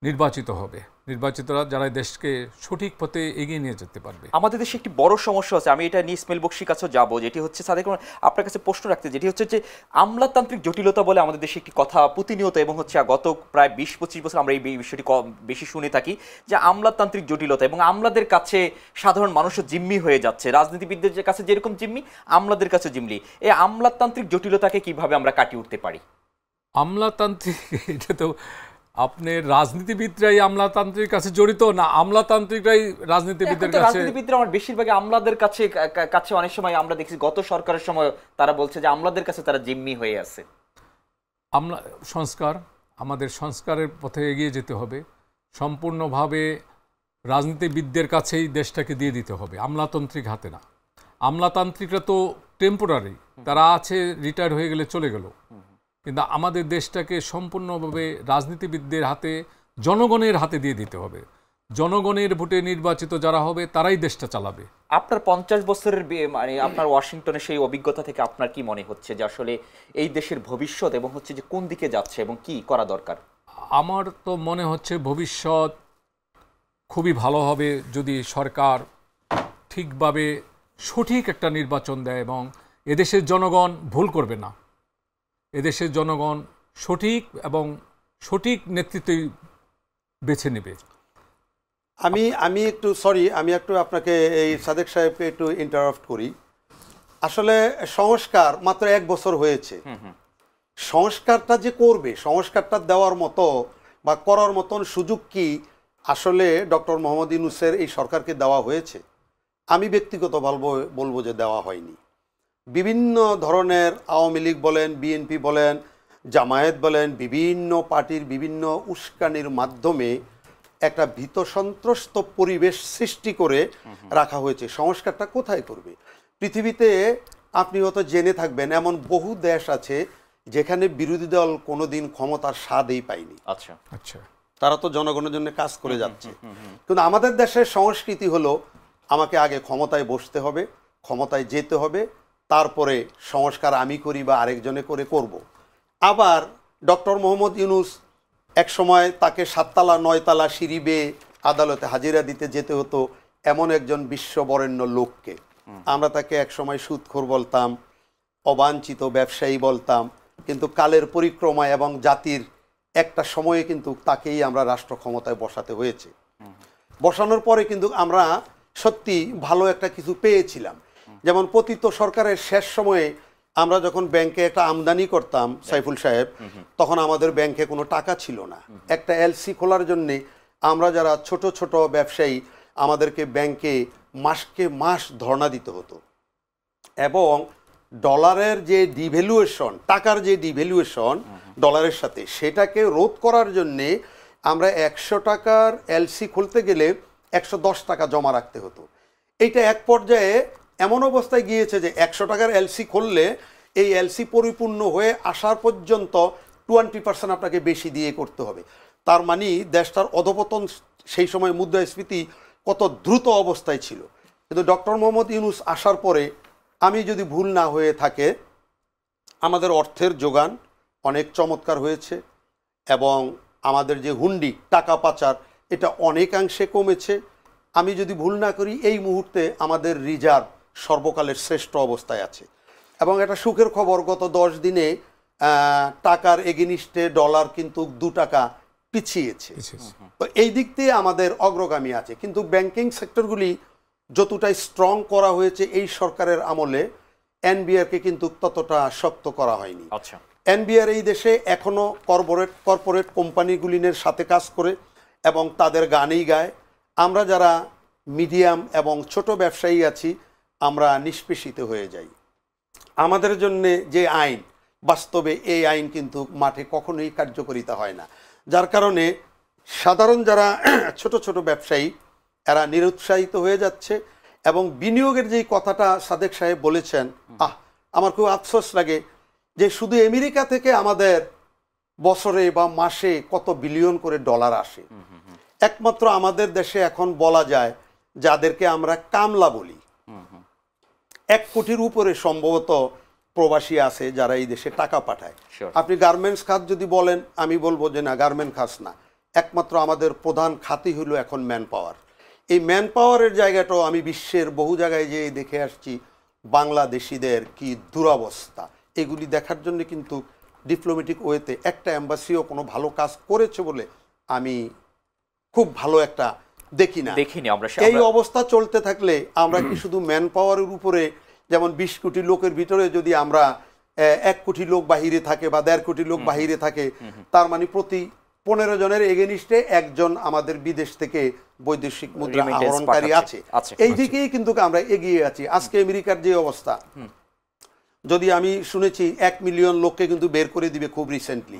নির্বাচিত হবে, নির্বাচিতরা যারা দেশকে সঠিক পথে এগিয়ে নিয়ে যেতে পারবে। আমাদের দেশে একটি বড় সমস্যা আছে, আমি এটা নিয়ে ইসমাইল বকশির কাছেও যাবো, যেটি হচ্ছে সাদেক আপনার কাছে প্রশ্ন রাখতে, যেটি হচ্ছে যে আমলাতান্ত্রিক জটিলতা বলে আমাদের দেশে একটি কথা প্রতিনিয়ত এবং হচ্ছে গত প্রায় 20-25 বছর আমরা এই বিষয়টি বেশি শুনে থাকি, যে আমলাতান্ত্রিক জটিলতা এবং আমলাদের কাছে সাধারণ মানুষও জিম্মি হয়ে যাচ্ছে। রাজনীতিবিদদের কাছে যেরকম জিম্মি, আমলাদের কাছে জিম্মি। এই আমলাতান্ত্রিক জটিলতাকে কিভাবে আমরা কাটিয়ে উঠতে পারি? আমলাতান্ত্রিক, এটা তো আপনার রাজনীতিবিদরাই আমলাতান্ত্রিক কাছে জড়িত, না আমলাতান্ত্রিকরাই রাজনীতিবিদদের কাছে? রাজনীতিবিদরা আমার বেশিরভাগই আমলাদের কাছে অনেক সময় আমরা দেখছি গত সরকারের সময় তারা বলছে যে আমলাদের কাছে তারা জিম্মি হয়ে আছে। আমাদের সংস্কারের পথে এগিয়ে যেতে হবে। সম্পূর্ণভাবে রাজনীতিবিদদের কাছেই দেশটাকে দিয়ে দিতে হবে, আমলাতান্ত্রিক হাতে না। আমলাতান্ত্রিকরা তো টেম্পোরারি, তারা আছে, রিটায়ার হয়ে গেলে চলে গেল। কিন্তু আমাদের দেশটাকে সম্পূর্ণভাবে রাজনীতিবিদদের হাতে, জনগণের হাতে দিয়ে দিতে হবে। জনগণের ভোটে নির্বাচিত যারা হবে তারাই দেশটা চালাবে। আপনার 50 বছরের মানে আপনার ওয়াশিংটনের সেই অভিজ্ঞতা থেকে আপনার কি মনে হচ্ছে যে আসলে এই দেশের ভবিষ্যৎ এবং হচ্ছে যে কোন দিকে যাচ্ছে এবং কি করা দরকার? আমার তো মনে হচ্ছে ভবিষ্যৎ খুবই ভালো হবে যদি সরকার ঠিকভাবে সঠিক একটা নির্বাচন দেয় এবং এদেশের জনগণ ভুল করবে না। এদেশের জনগণ সঠিক এবং সঠিক নেতৃত্বই বেছে নেবে। আমি একটু আমি একটু আপনাকে এই সাদেক সাহেবকে একটু ইন্টারাপ্ট করি। আসলে সংস্কার মাত্র 1 বছর হয়েছে। সংস্কারটা যে করবে, সংস্কারটা দেওয়ার মতো বা করার মতন সুযোগ কি আসলে ডক্টর মোহাম্মদ ইউনূসের এই সরকারকে দেওয়া হয়েছে? আমি ব্যক্তিগতভাবে বলবো যে দেওয়া হয়নি। বিভিন্ন ধরনের আওয়ামী লীগ বলেন, বিএনপি বলেন, জামায়াত বলেন, বিভিন্ন পার্টির বিভিন্ন উস্কানির মাধ্যমে একটা ভীত সন্ত্রস্ত পরিবেশ সৃষ্টি করে রাখা হয়েছে। সংস্কারটা কোথায় করবে? পৃথিবীতে আপনি হয়তো জেনে থাকবেন এমন বহু দেশ আছে যেখানে বিরোধী দল কোনোদিন ক্ষমতার স্বাদই পায়নি। আচ্ছা আচ্ছা, তারা তো জনগণের জন্য কাজ করে যাচ্ছে। কিন্তু আমাদের দেশের সংস্কৃতি হলো আমাকে আগে ক্ষমতায় বসতে হবে, ক্ষমতায় যেতে হবে, তারপরে সংস্কার আমি করি বা আরেকজনে করব। আবার ডক্টর মোহাম্মদ ইউনূস এক সময় তাকে 7 তালা 9 তালা সিঁড়ি বেয়ে আদালতে হাজিরা দিতে যেতে হতো এমন একজন বিশ্ববরেণ্য লোককে। আমরা তাকে একসময় সুদখোর বলতাম, অবাঞ্ছিত ব্যবসায়ী বলতাম, কিন্তু কালের পরিক্রমায় এবং জাতির একটা সময়ে কিন্তু তাকেই আমরা রাষ্ট্র ক্ষমতায় বসাতে হয়েছে। বসানোর পরে কিন্তু আমরা সত্যি ভালো একটা কিছু পেয়েছিলাম। যেমন পতিত সরকারের শেষ সময়ে আমরা যখন ব্যাংকে একটা আমদানি করতাম সাইফুল সাহেব, তখন আমাদের ব্যাংকে কোনো টাকা ছিল না। একটা এলসি খোলার জন্যে আমরা যারা ছোট ছোট ব্যবসায়ী, আমাদেরকে ব্যাংকে মাসকে মাস ধর্ণা দিতে হতো। এবং ডলারের যে ডিভ্যালুয়েশন, টাকার যে ডিভ্যালুয়েশন ডলারের সাথে, সেটাকে রোধ করার জন্যে আমরা 100 টাকার এলসি খুলতে গেলে 110 টাকা জমা রাখতে হতো। এইটা এক পর্যায়ে এমন অবস্থায় গিয়েছে যে 100 টাকার এলসি খুললে এই এলসি পরিপূর্ণ হয়ে আসার পর্যন্ত 20% আপনাকে বেশি দিয়ে করতে হবে। তার মানে দেশটার অধপতন, সেই সময় মুদ্রাস্ফীতি কত দ্রুত অবস্থায় ছিল। কিন্তু ডক্টর মোহাম্মদ ইউনূস আসার পরে, আমি যদি ভুল না হয়ে থাকে, আমাদের অর্থের যোগান অনেক চমৎকার হয়েছে এবং আমাদের যে হুন্ডি, টাকা পাচার, এটা অনেকাংশে কমেছে। আমি যদি ভুল না করি, এই মুহূর্তে আমাদের রিজার্ভ সর্বকালের শ্রেষ্ঠ অবস্থায় আছে। এবং একটা সুখের খবর, গত 10 দিনে টাকার এগেনিস্টে ডলার কিন্তু 2 টাকা পিছিয়েছে। তো এই দিক দিয়ে আমাদের অগ্রগামী আছে। কিন্তু ব্যাংকিং সেক্টরগুলি যতটাই স্ট্রং করা হয়েছে এই সরকারের আমলে, এনবিআরকে কিন্তু ততটা শক্ত করা হয়নি। আচ্ছা, এনবিআর এই দেশে এখনও কর্পোরেট কোম্পানিগুলিনের সাথে কাজ করে এবং তাদের গানেই গায়। আমরা যারা মিডিয়াম এবং ছোট ব্যবসায়ী আছি, আমরা নিষ্পেষিত হয়ে যাই। আমাদের জন্যে যে আইন, বাস্তবে এই আইন কিন্তু মাঠে কখনোই কার্যকরিতা হয় না। যার কারণে সাধারণ যারা ছোট ছোট ব্যবসায়ী, এরা নিরুৎসাহিত হয়ে যাচ্ছে। এবং বিনিয়োগের যেই কথাটা সাদেক সাহেব বলেছেন, আমার খুব আফসোস লাগে যে শুধু আমেরিকা থেকে আমাদের বছরে বা মাসে কত বিলিয়ন করে ডলার আসে। একমাত্র আমাদের দেশে এখন বলা যায়, যাদেরকে আমরা কামলা বলি, 1 কোটির উপরে সম্ভবত প্রবাসী আছে যারা এই দেশে টাকা পাঠায়। আপনি গার্মেন্টস খাত যদি বলেন, আমি বলবো যে না, গার্মেন্ট খাত না, একমাত্র আমাদের প্রধান খাতই হলো এখন ম্যান পাওয়ার। এই ম্যান পাওয়ারের জায়গাটাও আমি বিশ্বের বহু জায়গায় যেয়ে দেখে আসছি, বাংলাদেশিদের কি দুরবস্থা। এগুলি দেখার জন্য কিন্তু ডিপ্লোম্যাটিক ওয়েতে একটা এম্বাসিও কোনো ভালো কাজ করেছে বলে আমি খুব ভালো একটা দেখিনি আমরা। এই অবস্থা চলতে থাকলে আমরা কি শুধু ম্যান পাওয়ারের উপরে, যেমন 20 কোটি লোকের ভিতরে যদি আমরা 1 কোটি লোক বাহিরে থাকে বা 1.5 কোটি লোক বাহিরে থাকে, তার মানে প্রতি 15 জনের এগেনিস্টে একজন আমাদের বিদেশ থেকে বৈদেশিক মুদ্রা আহরণকারী আছে। এই দিকেই কিন্তু আমরা এগিয়ে আছি। আজকে আমেরিকার যে অবস্থা, যদি আমি শুনেছি 1 মিলিয়ন লোককে কিন্তু বের করে দিবে খুব রিসেন্টলি।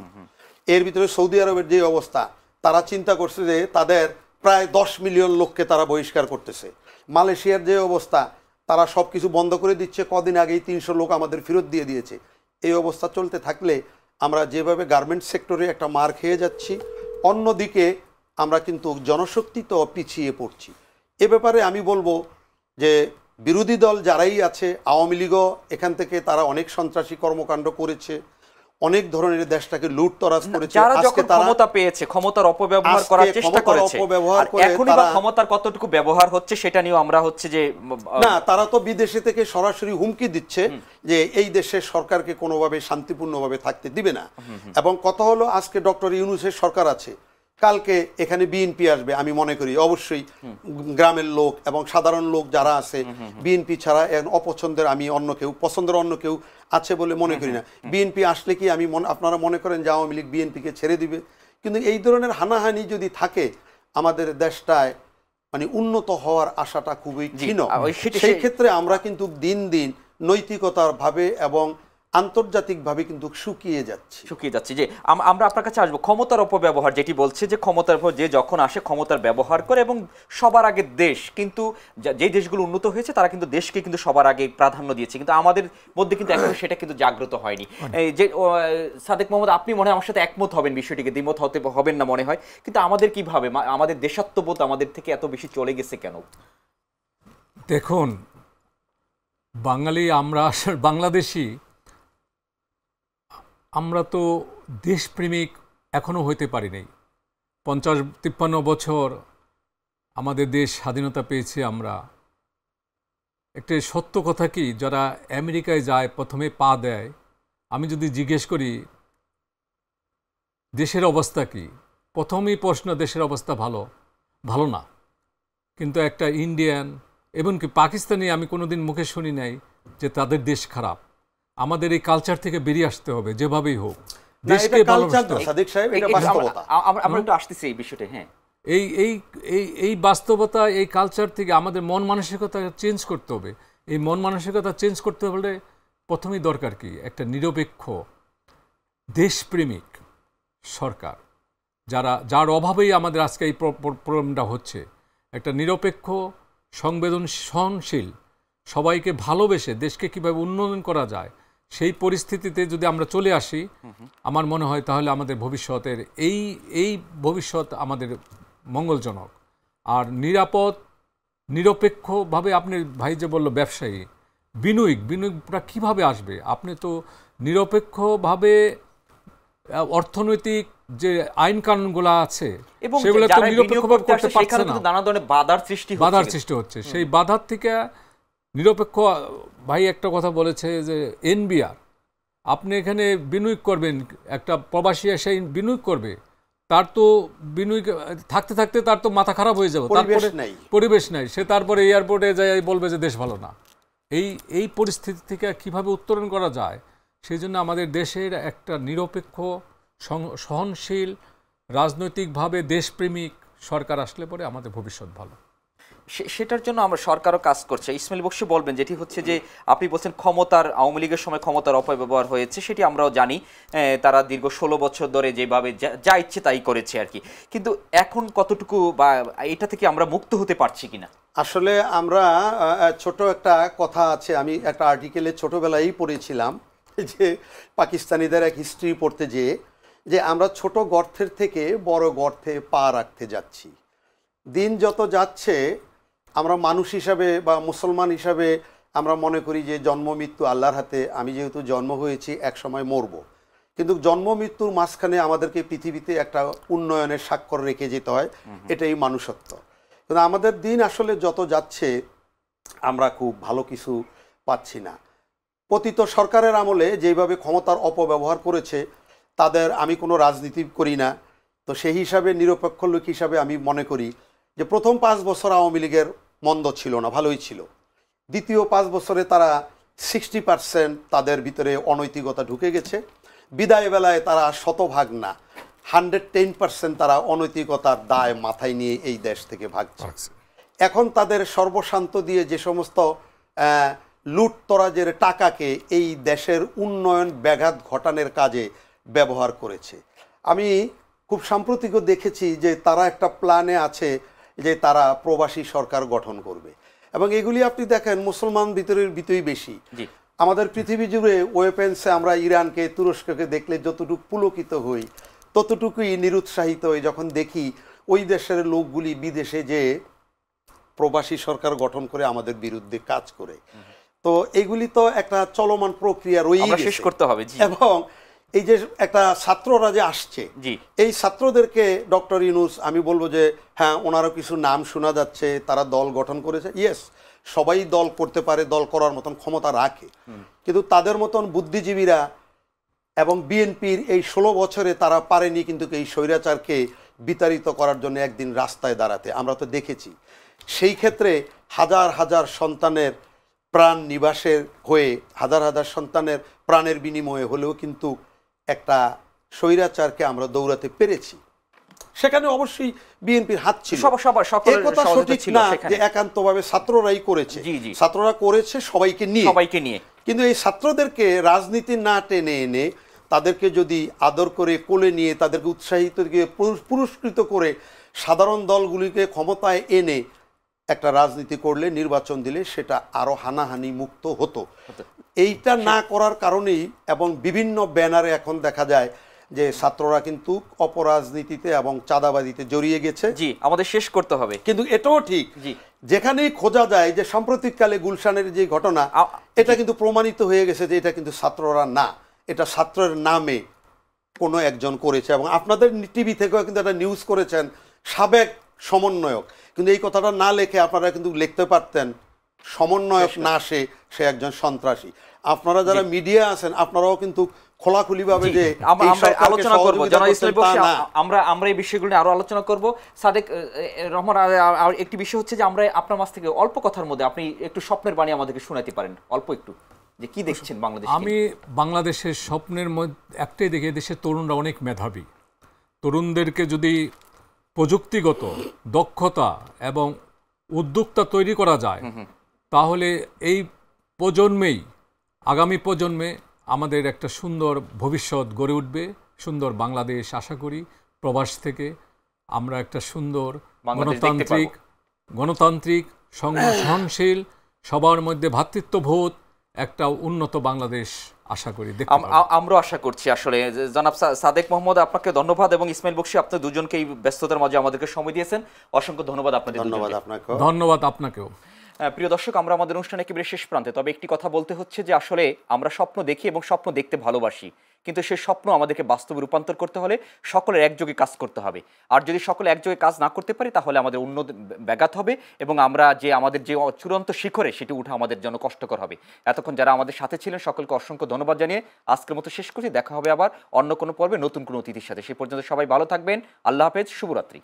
এর ভিতরে সৌদি আরবের যে অবস্থা, তারা চিন্তা করছে যে তাদের প্রায় 10 মিলিয়ন লোককে তারা বহিষ্কার করতেছে। মালয়েশিয়ার যে অবস্থা, তারা সব কিছু বন্ধ করে দিচ্ছে। কদিন আগেই 300 লোক আমাদের ফেরত দিয়ে দিয়েছে। এই অবস্থা চলতে থাকলে আমরা যেভাবে গার্মেন্টস সেক্টরে একটা মার খেয়ে যাচ্ছি, অন্যদিকে আমরা কিন্তু জনশক্তিতেও পিছিয়ে পড়ছি। এ ব্যাপারে আমি বলবো যে বিরোধী দল যারাই আছে, আওয়ামী লীগও এখান থেকে তারা অনেক সন্ত্রাসী কর্মকাণ্ড করেছে, অনেক ধরনের দেশটাকে লুটতরাজ করেছে। যারা যখন ক্ষমতা পেয়েছে, ক্ষমতার অপব্যবহার করার চেষ্টা করেছে, এখনই বা ক্ষমতার কতটুকু ব্যবহার হচ্ছে সেটা নিয়ে আমরা হচ্ছে যে না, তারা তো বিদেশে থেকে সরাসরি হুমকি দিচ্ছে যে এই দেশের সরকারকে কোনোভাবে শান্তিপূর্ণভাবে থাকতে দিবে না। এবং কথা হলো, আজকে ডক্টর ইউনূসের সরকার আছে, কালকে এখানে বিএনপি আসবে। আমি মনে করি অবশ্যই গ্রামের লোক এবং সাধারণ লোক যারা আছে, বিএনপি ছাড়া অপছন্দের আমি অন্য কেউ, পছন্দের অন্য কেউ আছে বলে মনে করি না। বিএনপি আসলে কি আপনারা মনে করেন যে আওয়ামী লীগ বিএনপিকে ছেড়ে দিবে? কিন্তু এই ধরনের হানাহানি যদি থাকে, আমাদের দেশটায় মানে উন্নত হওয়ার আশাটা খুবই ক্ষীণ। সেই ক্ষেত্রে আমরা কিন্তু দিন দিন নৈতিকতার ভাবে এবং আন্তর্জাতিকভাবে কিন্তু শুকিয়ে যাচ্ছে। যে আমরা আপনার কাছে আসবো, ক্ষমতার অপব্যবহার যেটি বলছে যে ক্ষমতার যে যখন আসে ক্ষমতার ব্যবহার করে এবং সবার আগে দেশ, কিন্তু যে দেশগুলো উন্নত হয়েছে তারা কিন্তু দেশকে কিন্তু সবার আগে প্রাধান্য দিয়েছে, কিন্তু আমাদের মধ্যে কিন্তু এখনো সেটা কিন্তু জাগ্রত হয়নি। এই যে সাদেক মোহাম্মদ, আপনি মনে হয় আমার সাথে একমত হবেন, বিষয়টিকে দ্বিমত হবেন না মনে হয়, কিন্তু আমাদের কিভাবে, আমাদের দেশাত্মবোধ আমাদের থেকে এত বেশি চলে গেছে কেন? দেখুন, বাঙালি আমরা, বাংলাদেশি, আমরা তো দেশপ্রেমিক এখনও হইতে পারি নাই। 50-53 বছর আমাদের দেশ স্বাধীনতা পেয়েছে আমরা, একটা সত্য কথা কি, যারা আমেরিকায় যায় প্রথমে পা দেয়, আমি যদি জিজ্ঞেস করি দেশের অবস্থা কি, প্রথমেই প্রশ্ন দেশের অবস্থা ভালো, ভালো না। কিন্তু একটা ইন্ডিয়ান এমনকি পাকিস্তানি আমি কোনোদিন মুখে শুনি নাই যে তাদের দেশ খারাপ। আমাদের এই কালচার থেকে বেরিয়ে আসতে হবে যেভাবেই হোক, দেশকে ভালোবাসতে হবে। সাদিক সাহেব, এটা বাস্তবতা। আমরা একটু আসতেছি এই বিষয়টা। হ্যাঁ, এই এই এই এই বাস্তবতা, এই কালচার থেকে আমাদের মন মানসিকতা চেঞ্জ করতে হবে। এই মন মানসিকতা চেঞ্জ করতে হলে প্রথমেই দরকার কি, একটা নিরপেক্ষ দেশপ্রেমিক সরকার, যার অভাবেই আমাদের আজকে এই প্রবলেমটা হচ্ছে। একটা নিরপেক্ষ সংবেদনশীল, সবাইকে ভালোবেসে দেশকে কিভাবে উন্নয়ন করা যায় সেই পরিস্থিতিতে যদি আমরা চলে আসি, আমার মনে হয় তাহলে আমাদের ভবিষ্যতের এই ভবিষ্যৎ আমাদের মঙ্গলজনক। আর নিরপেক্ষভাবে, আপনি ভাই যে বলল ব্যবসায়ী, বিনিয়োগটা কীভাবে আসবে? আপনি তো নিরপেক্ষভাবে অর্থনৈতিক যে আইন কানুনগুলো আছে সেগুলো তো নিরপেক্ষভাবে করতে পারছে না, নানা ধরনের বাধার সৃষ্টি হচ্ছে। সেই বাধার থেকে নিরপেক্ষ, ভাই একটা কথা বলেছে যে এনবিআর, আপনি এখানে বিনিয়োগ করবেন, একটা প্রবাসী এসে বিনিয়োগ করবে, তার তো বিনিয়োগ থাকতে থাকতে তার তো মাথা খারাপ হয়ে যাবে, তারপরে পরিবেশ নাই, সে তারপরে এয়ারপোর্টে যায় বলবে যে দেশ ভালো না। এই পরিস্থিতি থেকে কিভাবে উত্তরণ করা যায়, সেই জন্য আমাদের দেশের একটা নিরপেক্ষ সহনশীল রাজনৈতিকভাবে দেশপ্রেমিক সরকার আসলে পরে আমাদের ভবিষ্যৎ ভালো। সেটার জন্য আমরা সরকারও কাজ করছে। ইসমাইল বকশী বলবেন, যেটি হচ্ছে যে আপনি বলছেন ক্ষমতার, আওয়ামী লীগের সময় ক্ষমতার অপব্যবহার হয়েছে, সেটি আমরাও জানি। তারা দীর্ঘ 16 বছর ধরে যেভাবে যা ইচ্ছে তাই করেছে আর কি। কিন্তু এখন কতটুকু বা এটা থেকে আমরা মুক্ত হতে পারছি কিনা? আসলে আমরা ছোট একটা কথা আছে, আমি একটা আর্টিকেলে ছোটবেলায় পড়েছিলাম যে পাকিস্তানিদের এক হিস্ট্রি পড়তে যে আমরা ছোট গর্তের থেকে বড় গর্তে পা রাখতে যাচ্ছি। দিন যত যাচ্ছে আমরা মানুষ হিসাবে বা মুসলমান হিসাবে আমরা মনে করি যে জন্ম মৃত্যু আল্লাহর হাতে, আমি যেহেতু জন্ম হয়েছি এক সময় মরব, কিন্তু জন্ম মৃত্যুর মাঝখানে আমাদেরকে পৃথিবীতে একটা উন্নয়নের স্বাক্ষর রেখে যেতে হয়, এটাই মানুষত্ব। কিন্তু আমাদের দিন আসলে যত যাচ্ছে আমরা খুব ভালো কিছু পাচ্ছি না। পতিত সরকারের আমলে যেভাবে ক্ষমতার অপব্যবহার করেছে, তাদের আমি কোনো রাজনীতি করি না, তো সেই হিসাবে নিরপেক্ষ লোক হিসাবে আমি মনে করি যে প্রথম 5 বছর আওয়ামী লীগের মন্দ ছিল না, ভালোই ছিল। দ্বিতীয় 5 বছরে তারা 60% তাদের ভিতরে অনৈতিকতা ঢুকে গেছে। বিদায় বেলায় তারা শতভাগ না, 110% তারা অনৈতিকতার দায় মাথায় নিয়ে এই দেশ থেকে ভাগছে। এখন তাদের সর্বশান্ত দিয়ে যে সমস্ত লুটতরাজের টাকাকে এই দেশের উন্নয়ন ব্যাঘাত ঘটানোর কাজে ব্যবহার করেছে। আমি খুব সাম্প্রতিকও দেখেছি যে তারা একটা প্ল্যানে আছে যে তারা প্রবাসী সরকার গঠন করবে, এবং এগুলি আপনি দেখেন মুসলমান ভিতরেই বেশি। আমাদের পৃথিবী জুড়ে ওয়েপেন্সে আমরা ইরানকে, তুরস্ককে দেখলে যতটুকু পুলকিত হই, ততটুকুই নিরুৎসাহিত হই যখন দেখি ওই দেশের লোকগুলি বিদেশে যে প্রবাসী সরকার গঠন করে আমাদের বিরুদ্ধে কাজ করে। তো এগুলি তো একটা চলমান প্রক্রিয়া রয়েছে, শেষ করতে হবে। এবং এই যে একটা ছাত্ররা যে আসছে, এই ছাত্রদেরকে ডক্টর ইউনূস, আমি বলবো যে হ্যাঁ, ওনারও কিছু নাম শোনা যাচ্ছে, তারা দল গঠন করেছে। ইয়েস, সবাই দল করতে পারে, দল করার মতন ক্ষমতা রাখে, কিন্তু তাদের মতন বুদ্ধিজীবীরা এবং বিএনপির এই 16 বছরে তারা পারেনি কিন্তু এই স্বৈরাচারকে বিতাড়িত করার জন্য একদিন রাস্তায় দাঁড়াতে। আমরা তো দেখেছি সেই ক্ষেত্রে হাজার হাজার সন্তানের প্রাণ নিবাসের হয়ে, হাজার হাজার সন্তানের প্রাণের বিনিময়ে হলেও কিন্তু একটা স্বৈরাচারকে আমরা দৌড়াতে পেরেছি। সেখানে অবশ্যই বিএনপির হাত ছিল, এই কথা সঠিক না যে একান্তভাবে ছাত্ররাই করেছে। ছাত্ররা করেছে সবাইকে নিয়ে, কিন্তু এই ছাত্রদেরকে রাজনীতি না টেনে এনে তাদেরকে যদি আদর করে কোলে নিয়ে তাদেরকে উৎসাহিত পুরস্কৃত করে সাধারণ দলগুলিকে ক্ষমতায় এনে একটা রাজনীতি করলে, নির্বাচন দিলে সেটা আরো হানাহানি মুক্ত হতো। এইটা না করার কারণেই এবং বিভিন্ন ব্যানারে এখন দেখা যায় যে ছাত্ররা কিন্তু অপরাজনীতিতে এবং চাঁদাবাজিতে জড়িয়ে গেছে। জি, আমাদের শেষ করতে হবে। কিন্তু এটাও ঠিক, যেখানেই খোঁজা যায় যে সাম্প্রতিককালে গুলশানের যে ঘটনা, এটা কিন্তু প্রমাণিত হয়ে গেছে যে এটা কিন্তু ছাত্ররা না, এটা ছাত্রের নামে কোনো একজন করেছে। এবং আপনাদের টিভি থেকেও কিন্তু একটা নিউজ করেছেন সাবেক সমন্বয়ক, কিন্তু এই কথাটা না লিখে আপনারা কিন্তু লিখতে পারতেন সমন্বয়ক না সে একজন সন্ত্রাসী। আপনারা যারা মিডিয়া আছেন আপনারাও কিন্তু খোলাখুলিভাবে যে আমরা আলোচনা করব জনাব ইসমাইল বকশী, আমরা এই বিষয়গুলো নিয়ে আরো আলোচনা করব। সাদেক রহমান, আর একটি বিষয় হচ্ছে যে আমরা আপনার মাছ থেকে অল্প কথার মধ্যে আপনি একটু স্বপ্নের বাণী আমাদেরকে শোনাতে পারেন, অল্প একটু, যে কি দেখছেন বাংলাদেশ। আমি বাংলাদেশের স্বপ্নের মধ্যে একটাই দেখি, দেশের তরুণরা অনেক মেধাবী। তরুণদেরকে যদি প্রযুক্তিগত দক্ষতা এবং উদ্যোক্তা তৈরি করা যায়, তাহলে এই প্রজন্মেই, আগামী প্রজন্মে আমাদের একটা সুন্দর ভবিষ্যৎ গড়ে উঠবে, সুন্দর বাংলাদেশ আশা করি। প্রবাস থেকে আমরা একটা সুন্দর গণতান্ত্রিক সহনশীল, সবার মধ্যে ভ্রাতৃত্ববোধ একটা উন্নত বাংলাদেশ আশা করি। আমরা আশা করছি। আসলে জনাব সাদেক মোহাম্মদ, আপনাকে ধন্যবাদ, এবং ইসমাইল বকশী, আপনার দুজনকে এই ব্যস্ততার মাঝে আমাদেরকে সময় দিয়েছেন, অসংখ্য ধন্যবাদ আপনাদের। ধন্যবাদ আপনাকেও। প্রিয় দর্শক, আমরা আমাদের অনুষ্ঠানে একেবারে শেষ প্রান্তে, তবে একটি কথা বলতে হচ্ছে যে আসলে আমরা স্বপ্ন দেখি এবং স্বপ্ন দেখতে ভালোবাসি, কিন্তু সেই স্বপ্ন আমাদেরকে বাস্তবে রূপান্তর করতে হলে সকলের একযোগে কাজ করতে হবে। আর যদি সকলে একযোগে কাজ না করতে পারি তাহলে আমাদের উন্নতি ব্যাঘাত হবে এবং আমরা যে আমাদের যে চূড়ান্ত শিখরে সেটি উঠা আমাদের জন্য কষ্টকর হবে। এতক্ষণ যারা আমাদের সাথে ছিলেন সকলকে অসংখ্য ধন্যবাদ জানিয়ে আজকের মতো শেষ করছি। দেখা হবে আবার অন্য কোনো পর্বে নতুন কোনো অতিথির সাথে। সেই পর্যন্ত সবাই ভালো থাকবেন। আল্লাহ হাফেজ, শুভরাত্রি।